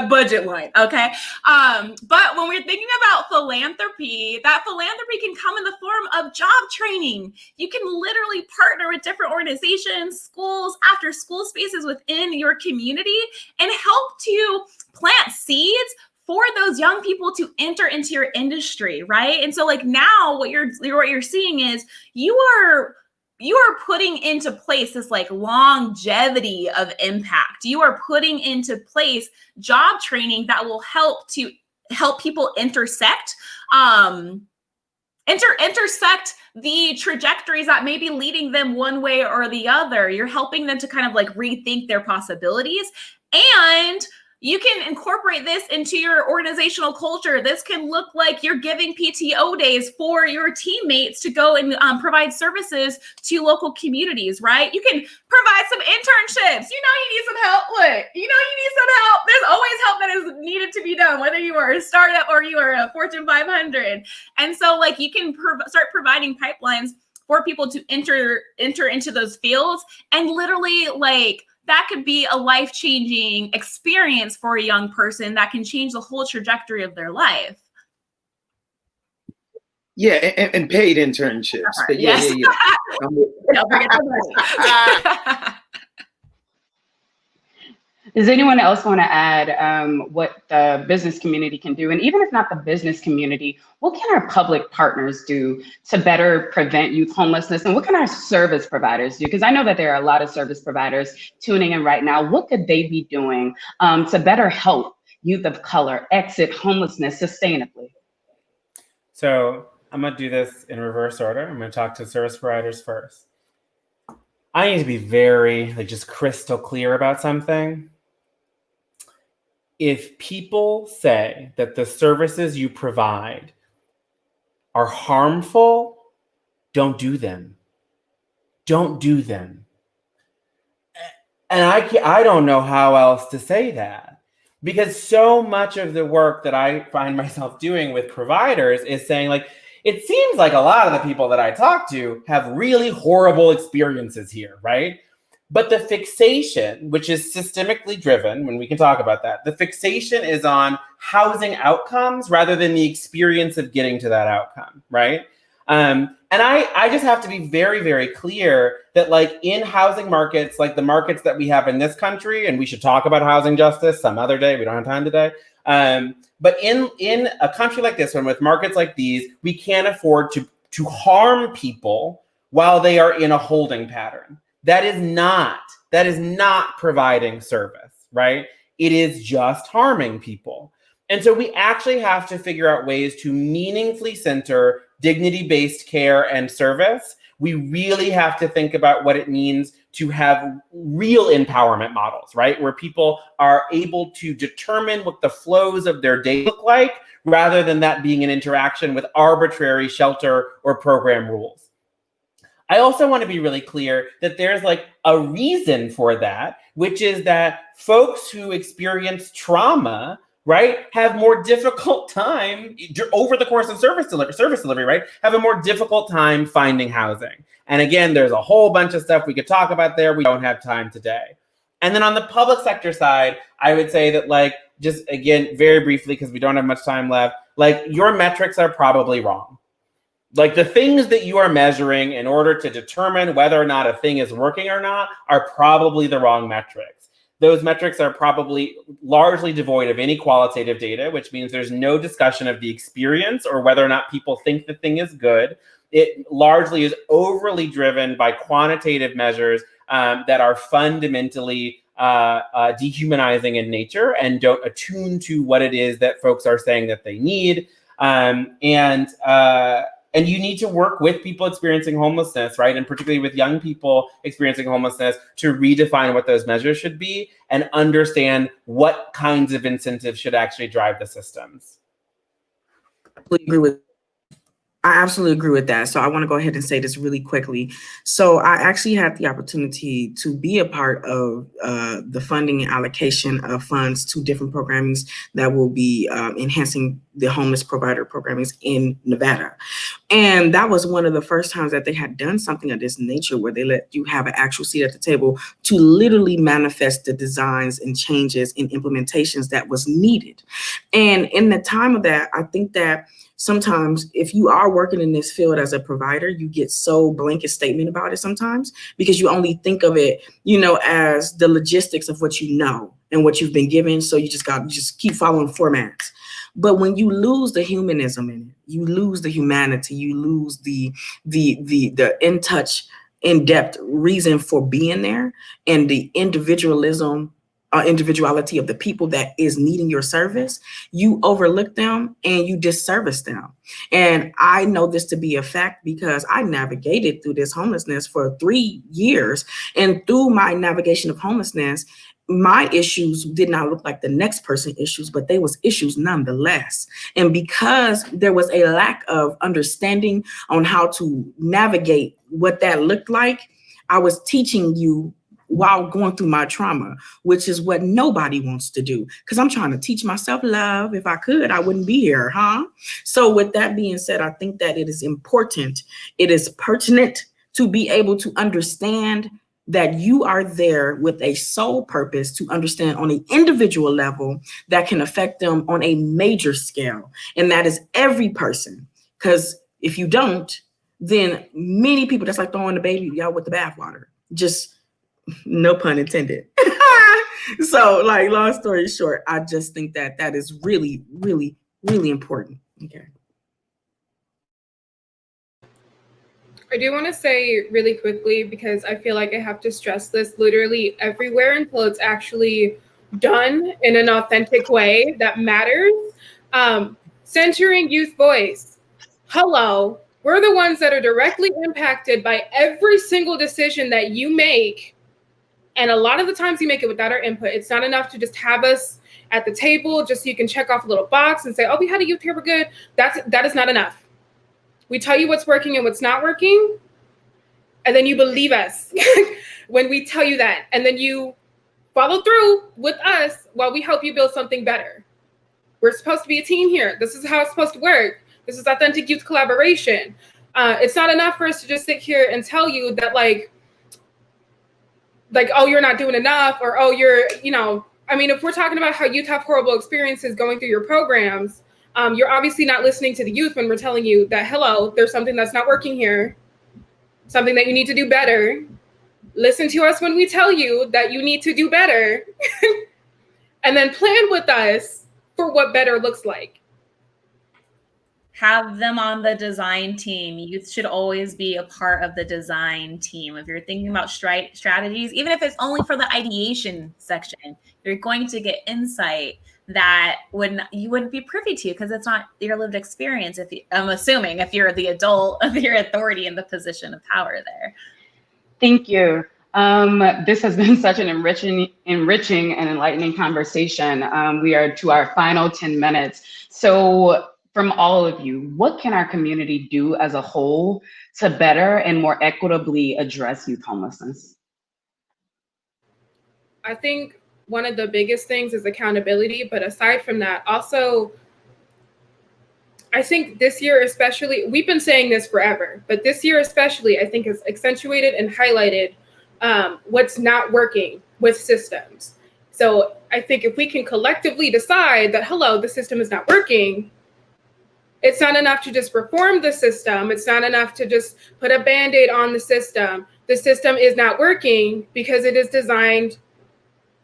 budget line, okay? But when we're thinking about philanthropy, that philanthropy can come in the form of job training. You can literally partner with different organizations, schools, after school spaces within your community and help to plant seeds for those young people to enter into your industry, right? And so like now what you're seeing is you are putting into place this like longevity of impact. You are putting into place job training that will help people intersect the trajectories that may be leading them one way or the other. You're helping them to kind of like rethink their possibilities, and you can incorporate this into your organizational culture. This can look like you're giving PTO days for your teammates to go and provide services to local communities, right? You can provide some internships. You need some help. You need some help. There's always help that is needed to be done, whether you are a startup or you are a Fortune 500. And so like you can start providing pipelines for people to enter into those fields, and literally like that could be a life-changing experience for a young person that can change the whole trajectory of their life. Yeah, and paid internships. But yeah. Don't forget the money. Does anyone else want to add what the business community can do? And even if not the business community, what can our public partners do to better prevent youth homelessness? And what can our service providers do? Because I know that there are a lot of service providers tuning in right now. What could they be doing to better help youth of color exit homelessness sustainably? So I'm going to do this in reverse order. I'm going to talk to service providers first. I need to be very just crystal clear about something. If people say that the services you provide are harmful, don't do them. Don't do them. And I don't know how else to say that, because so much of the work that I find myself doing with providers is saying like, it seems like a lot of the people that I talk to have really horrible experiences here, right? But the fixation, which is systemically driven, when we can talk about that, the fixation is on housing outcomes rather than the experience of getting to that outcome, right? And I just have to be very, very clear that like in housing markets, like the markets that we have in this country, and we should talk about housing justice some other day, we don't have time today. But in a country like this one, with markets like these, we can't afford to harm people while they are in a holding pattern. That is not providing service, right? It is just harming people. And so we actually have to figure out ways to meaningfully center dignity-based care and service. We really have to think about what it means to have real empowerment models, right? Where people are able to determine what the flows of their day look like, rather than that being an interaction with arbitrary shelter or program rules. I also want to be really clear that there's like a reason for that, which is that folks who experience trauma, right, have more difficult time over the course of service delivery, right, have a more difficult time finding housing. And again, there's a whole bunch of stuff we could talk about there. We don't have time today. And then on the public sector side, I would say that like, just again, very briefly, because we don't have much time left, like your metrics are probably wrong. Like the things that you are measuring in order to determine whether or not a thing is working or not are probably the wrong metrics. Those metrics are probably largely devoid of any qualitative data, which means there's no discussion of the experience or whether or not people think the thing is good. It largely is overly driven by quantitative measures that are fundamentally dehumanizing in nature and don't attune to what it is that folks are saying that they need. And you need to work with people experiencing homelessness, right? And particularly with young people experiencing homelessness to redefine what those measures should be and understand what kinds of incentives should actually drive the systems. I absolutely agree with that. So I want to go ahead and say this really quickly. So I actually had the opportunity to be a part of the funding and allocation of funds to different programs that will be enhancing the homeless provider programming in Nevada. And that was one of the first times that they had done something of this nature, where they let you have an actual seat at the table to literally manifest the designs and changes and implementations that was needed. And in the time of that, I think that sometimes if you are working in this field as a provider, you get so blanket statement about it sometimes because you only think of it, you know, as the logistics of what you know and what you've been given. So you just keep following formats. But when you lose the humanism in it, you lose the humanity, you lose the in touch, in-depth reason for being there, and the individuality of the people that is needing your service, you overlook them and you disservice them. And I know this to be a fact because I navigated through this homelessness for 3 years. And through my navigation of homelessness, my issues did not look like the next person's issues, but they was issues nonetheless. And because there was a lack of understanding on how to navigate what that looked like, I was teaching you while going through my trauma, which is what nobody wants to do. Because I'm trying to teach myself love. If I could, I wouldn't be here, huh? So with that being said, I think that it is important, it is pertinent to be able to understand that you are there with a sole purpose to understand on an individual level that can affect them on a major scale. And that is every person. Because if you don't, then many people, that's like throwing the baby out with the bathwater. Just no pun intended. So like, long story short, I just think that that is really, really, really important. Okay. I do want to say really quickly, because I feel like I have to stress this literally everywhere until it's actually done in an authentic way that matters. Centering youth voice. Hello, we're the ones that are directly impacted by every single decision that you make. And a lot of the times you make it without our input. It's not enough to just have us at the table just so you can check off a little box and say, oh, we had a youth here, we're good. That is not enough. We tell you what's working and what's not working, and then you believe us when we tell you that. And then you follow through with us while we help you build something better. We're supposed to be a team here. This is how it's supposed to work. This is authentic youth collaboration. It's not enough for us to just sit here and tell you that like, oh, you're not doing enough, or, oh, you're, you know, I mean, if we're talking about how youth have horrible experiences going through your programs, You're obviously not listening to the youth when we're telling you that, hello, there's something that's not working here, something that you need to do better. Listen to us when we tell you that you need to do better, and then plan with us for what better looks like. Have them on the design team. Youth should always be a part of the design team. If you're thinking about strategies, even if it's only for the ideation section, you're going to get insight that you wouldn't be privy to, because it's not your lived experience. I'm assuming if you're the adult of your authority in the position of power there. Thank you. This has been such an enriching and enlightening conversation. We are to our final 10 minutes. So from all of you, what can our community do as a whole to better and more equitably address youth homelessness? I think one of the biggest things is accountability, but aside from that, also, I think this year especially, we've been saying this forever, but this year especially, I think has accentuated and highlighted what's not working with systems. So I think if we can collectively decide that, hello, the system is not working, it's not enough to just reform the system. It's not enough to just put a Band-Aid on the system. The system is not working because it is designed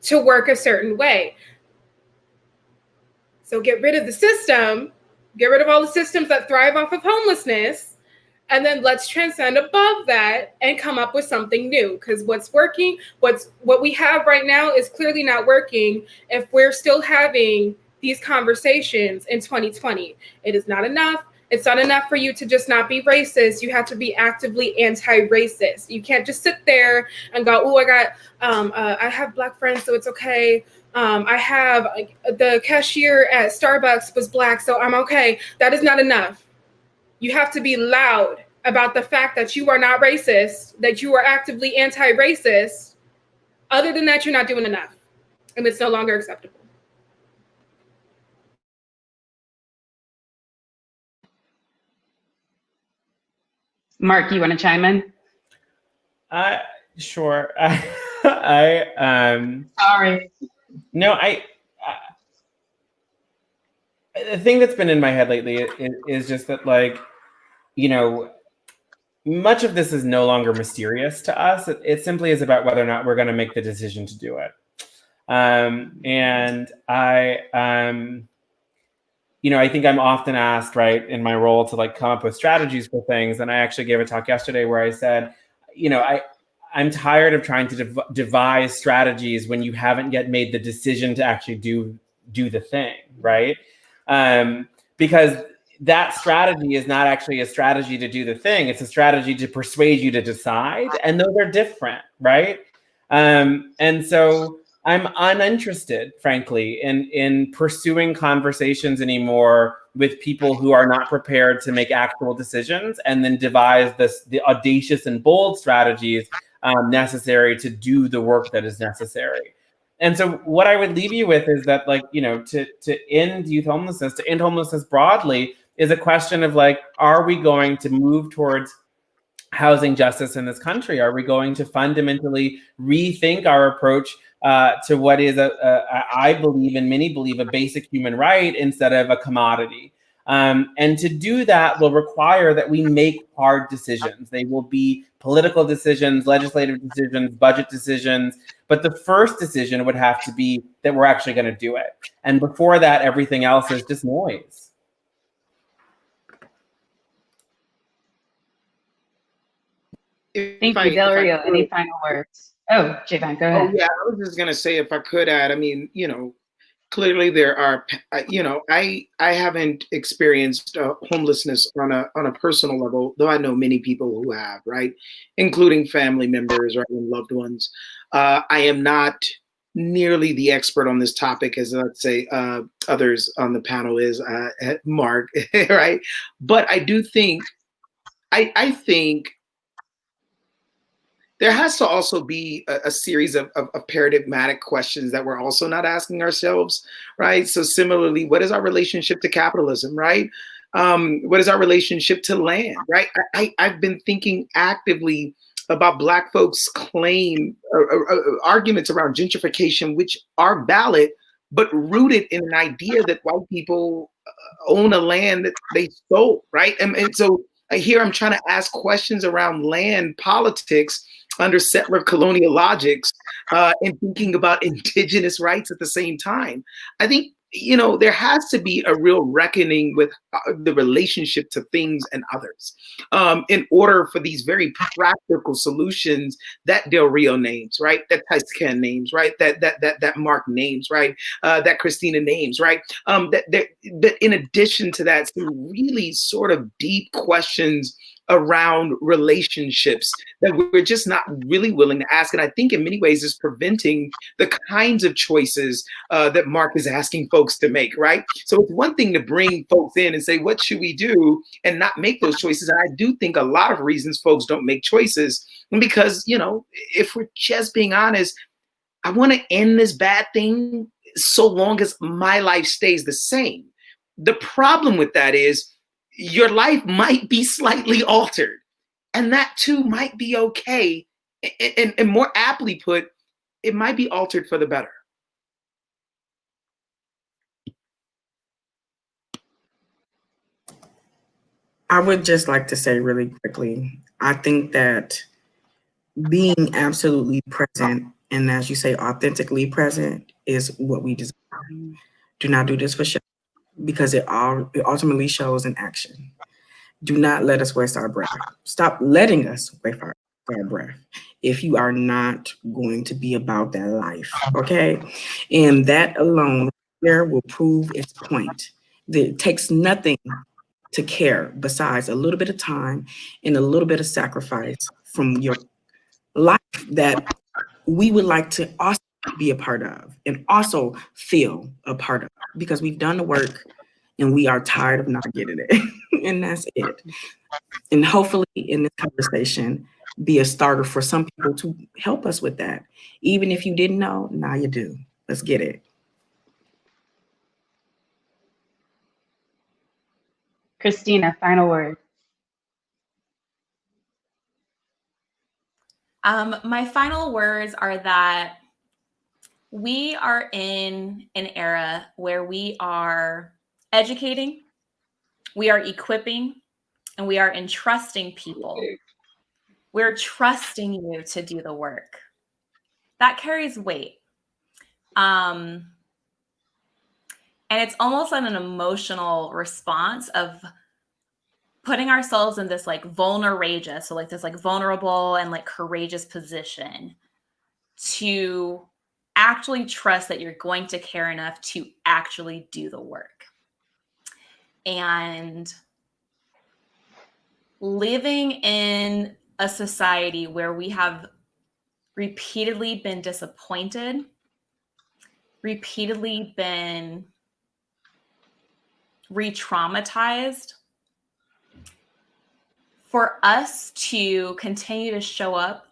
to work a certain way. So get rid of the system, get rid of all the systems that thrive off of homelessness, and then let's transcend above that and come up with something new. Because what's working, what we have right now is clearly not working if we're still having these conversations in 2020. It is not enough. It's not enough for you to just not be racist. You have to be actively anti-racist. You can't just sit there and go, oh, I have Black friends, so it's okay. I have the cashier at Starbucks was Black, so I'm okay. That is not enough. You have to be loud about the fact that you are not racist, that you are actively anti-racist. Other than that, you're not doing enough, and it's no longer acceptable. Mark, you want to chime in? Sure. Sorry. No, the thing that's been in my head lately is just that, like, you know, much of this is no longer mysterious to us. It simply is about whether or not we're going to make the decision to do it. And I think I'm often asked, right, in my role to like come up with strategies for things. And I actually gave a talk yesterday where I said, I'm tired of trying to devise strategies when you haven't yet made the decision to actually do the thing, right? Because that strategy is not actually a strategy to do the thing. It's a strategy to persuade you to decide. And those are different, right? And so I'm uninterested, frankly, in pursuing conversations anymore with people who are not prepared to make actual decisions and then devise the audacious and bold strategies necessary to do the work that is necessary. And so what I would leave you with is that, like, to end youth homelessness, to end homelessness broadly, is a question of, like, are we going to move towards housing justice in this country? Are we going to fundamentally rethink our approach to what is, I believe, and many believe, a basic human right instead of a commodity? And to do that will require that we make hard decisions. They will be political decisions, legislative decisions, budget decisions. But the first decision would have to be that we're actually going to do it. And before that, everything else is just noise. Thank you, Del Rio. Any final words? Oh, Javon, go ahead. Oh, yeah, I was just going to say, if I could add, I mean, clearly there are, I haven't experienced homelessness on a personal level, though I know many people who have, right? Including family members, right, and loved ones. I am not nearly the expert on this topic as, let's say, others on the panel is, Mark, right? But I do think, I think there has to also be a series of paradigmatic questions that we're also not asking ourselves, right? So similarly, what is our relationship to capitalism, right? What is our relationship to land, right? I've been thinking actively about Black folks' claim, arguments around gentrification, which are valid, but rooted in an idea that white people own a land that they stole, right? And so here I'm trying to ask questions around land politics under settler colonial logics, and thinking about indigenous rights at the same time. I think, there has to be a real reckoning with the relationship to things and others, in order for these very practical solutions that Del Rio names, right? That Tyson names, right? That Mark names, right? That Christina names, right? That in addition to that, some really sort of deep questions around relationships that we're just not really willing to ask. And I think in many ways is preventing the kinds of choices that Mark is asking folks to make, right? So it's one thing to bring folks in and say, what should we do, and not make those choices. And I do think a lot of reasons folks don't make choices, because, if we're just being honest, I want to end this bad thing so long as my life stays the same. The problem with that is your life might be slightly altered, and that too might be okay. And more aptly put, it might be altered for the better. I would just like to say really quickly, I think that being absolutely present, and as you say, authentically present, is what we desire. Do not do this for show, because it ultimately shows in action. Do not let us waste our breath. Stop letting us waste our breath if you are not going to be about that life, okay? And that alone there will prove its point. It takes nothing to care besides a little bit of time and a little bit of sacrifice from your life that we would like to also be a part of and also feel a part of, because we've done the work and we are tired of not getting it. And that's it. And hopefully in this conversation, be a starter for some people to help us with that. Even if you didn't know, now you do. Let's get it. Christina, final word. My final words are that we are in an era where we are educating, we are equipping, and we are entrusting people. We're trusting you to do the work. That carries weight. And it's almost an emotional response of putting ourselves in this like vulnerageous, so like this like vulnerable and like courageous position to actually trust that you're going to care enough to actually do the work. And living in a society where we have repeatedly been disappointed, repeatedly been re-traumatized, for us to continue to show up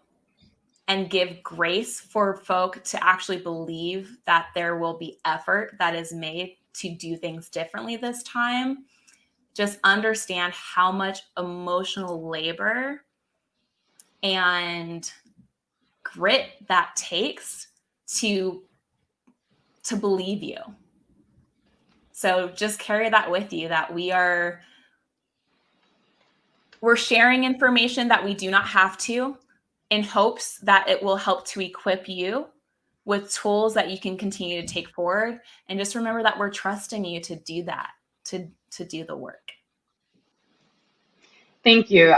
and give grace for folk to actually believe that there will be effort that is made to do things differently this time, just understand how much emotional labor and grit that takes to believe you. So just carry that with you, that we're sharing information that we do not have to, in hopes that it will help to equip you with tools that you can continue to take forward. And just remember that we're trusting you to do that, to do the work. Thank you.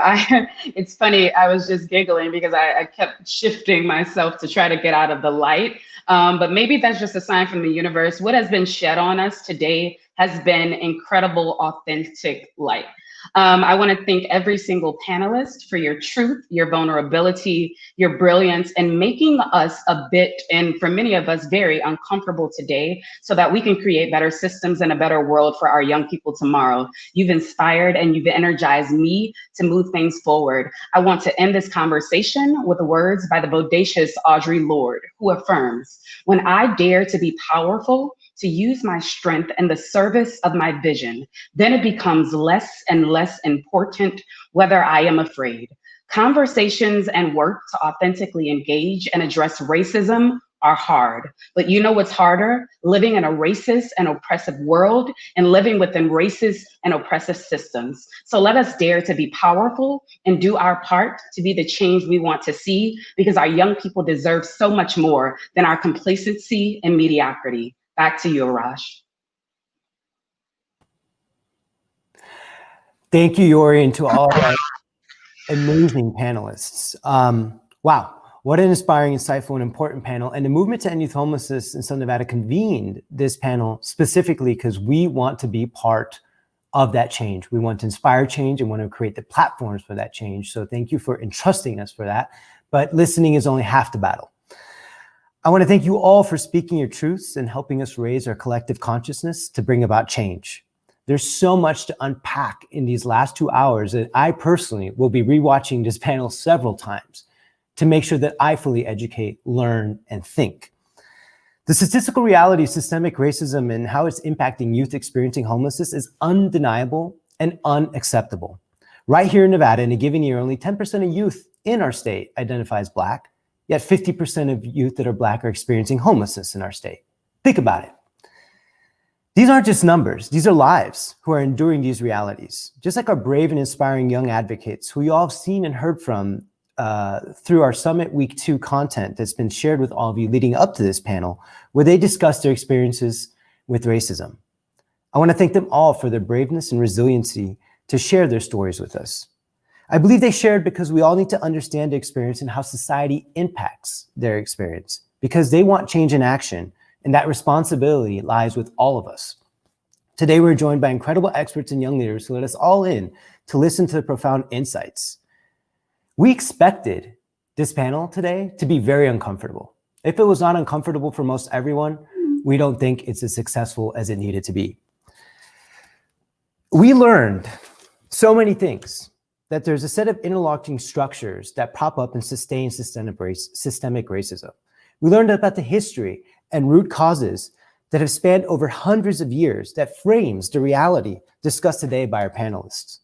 It's funny, I was just giggling because I kept shifting myself to try to get out of the light. But maybe that's just a sign from the universe. What has been shed on us today has been incredible, authentic light. I want to thank every single panelist for your truth, your vulnerability, your brilliance, and making us a bit, and for many of us, very uncomfortable today, so that we can create better systems and a better world for our young people tomorrow. You've inspired and you've energized me to move things forward. I want to end this conversation with the words by the bodacious Audre Lorde, who affirms, "When I dare to be powerful, to use my strength in the service of my vision, then it becomes less and less important whether I am afraid." Conversations and work to authentically engage and address racism are hard. But you know what's harder? Living in a racist and oppressive world and living within racist and oppressive systems. So let us dare to be powerful and do our part to be the change we want to see, because our young people deserve so much more than our complacency and mediocrity. Back to you, Arash. Thank you, Yori, and to all our amazing panelists. Wow, what an inspiring, insightful, and important panel. And the Movement to End Youth Homelessness in Southern Nevada convened this panel specifically because we want to be part of that change. We want to inspire change and want to create the platforms for that change. So thank you for entrusting us for that. But listening is only half the battle. I want to thank you all for speaking your truths and helping us raise our collective consciousness to bring about change. There's so much to unpack in these last 2 hours that I personally will be rewatching this panel several times to make sure that I fully educate, learn, and think. The statistical reality of systemic racism and how it's impacting youth experiencing homelessness is undeniable and unacceptable. Right here in Nevada, in a given year, only 10% of youth in our state identifies Black, yet 50% of youth that are Black are experiencing homelessness in our state. Think about it. These aren't just numbers, these are lives who are enduring these realities. Just like our brave and inspiring young advocates who you all have seen and heard from through our Summit Week 2 content that's been shared with all of you leading up to this panel, where they discuss their experiences with racism. I want to thank them all for their braveness and resiliency to share their stories with us. I believe they shared because we all need to understand their experience and how society impacts their experience, because they want change in action. And that responsibility lies with all of us. Today, we're joined by incredible experts and young leaders who let us all in to listen to the profound insights. We expected this panel today to be very uncomfortable. If it was not uncomfortable for most everyone, we don't think it's as successful as it needed to be. We learned so many things, that there's a set of interlocking structures that prop up and sustain systemic racism. We learned about the history and root causes that have spanned over hundreds of years that frames the reality discussed today by our panelists.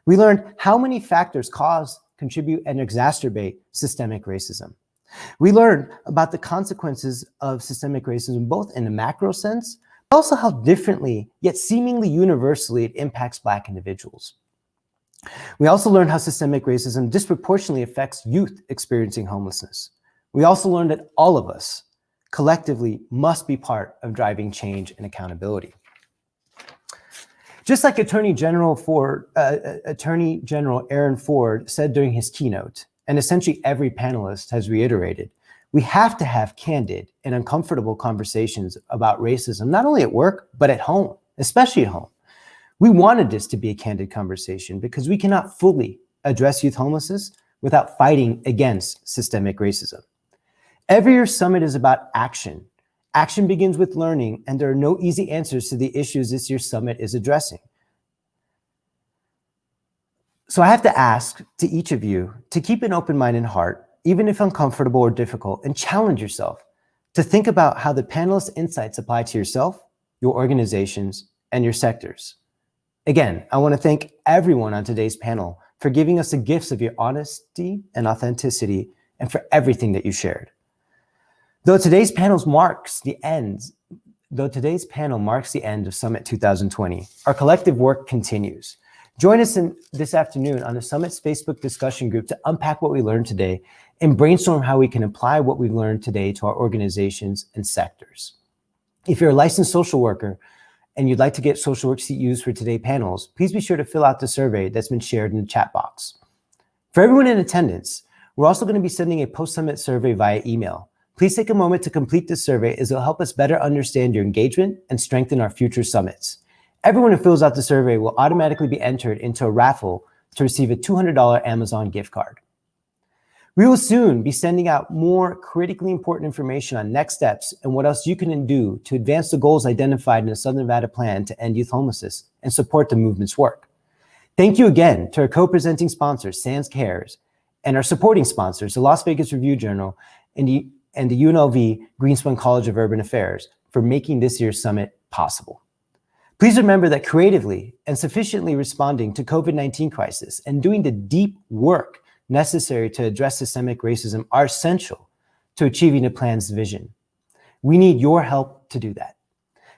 We learned how many factors cause, contribute, and exacerbate systemic racism. We learned about the consequences of systemic racism, both in a macro sense, but also how differently, yet seemingly universally, it impacts Black individuals. We also learned how systemic racism disproportionately affects youth experiencing homelessness. We also learned that all of us collectively must be part of driving change and accountability. Just like Attorney General Aaron Ford said during his keynote, and essentially every panelist has reiterated, we have to have candid and uncomfortable conversations about racism, not only at work, but at home, especially at home. We wanted this to be a candid conversation because we cannot fully address youth homelessness without fighting against systemic racism. Every year's summit is about action. Action begins with learning, and there are no easy answers to the issues this year's summit is addressing. So I have to ask to each of you to keep an open mind and heart, even if uncomfortable or difficult, and challenge yourself to think about how the panelists' insights apply to yourself, your organizations, and your sectors. Again, I want to thank everyone on today's panel for giving us the gifts of your honesty and authenticity, and for everything that you shared. Though today's panel marks the end of Summit 2020, our collective work continues. Join us this afternoon on the Summit's Facebook discussion group to unpack what we learned today and brainstorm how we can apply what we've learned today to our organizations and sectors. If you're a licensed social worker and you'd like to get social work CEUs for today's panels, please be sure to fill out the survey that's been shared in the chat box. For everyone in attendance, we're also going to be sending a post-summit survey via email. Please take a moment to complete this survey, as it'll help us better understand your engagement and strengthen our future summits. Everyone who fills out the survey will automatically be entered into a raffle to receive a $200 Amazon gift card. We will soon be sending out more critically important information on next steps and what else you can do to advance the goals identified in the Southern Nevada Plan to End Youth Homelessness and support the movement's work. Thank you again to our co-presenting sponsors, Sands Cares, and our supporting sponsors, the Las Vegas Review-Journal and the UNLV Greenspun College of Urban Affairs, for making this year's summit possible. Please remember that creatively and sufficiently responding to COVID-19 crisis and doing the deep work necessary to address systemic racism are essential to achieving the plan's vision. We need your help to do that.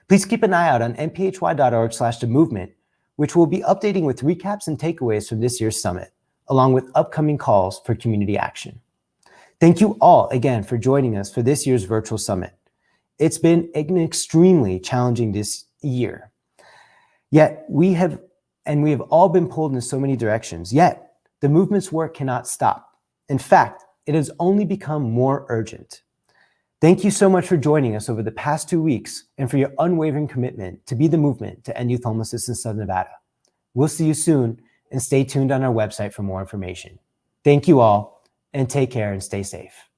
Please keep an eye out on nphy.org/themovement, which will be updating with recaps and takeaways from this year's summit, along with upcoming calls for community action. Thank you all again for joining us for this year's virtual summit. It's been an extremely challenging this year. Yet we have all been pulled in so many directions, yet the movement's work cannot stop. In fact, it has only become more urgent. Thank you so much for joining us over the past 2 weeks and for your unwavering commitment to be the movement to end youth homelessness in Southern Nevada. We'll see you soon, and stay tuned on our website for more information. Thank you all, and take care and stay safe.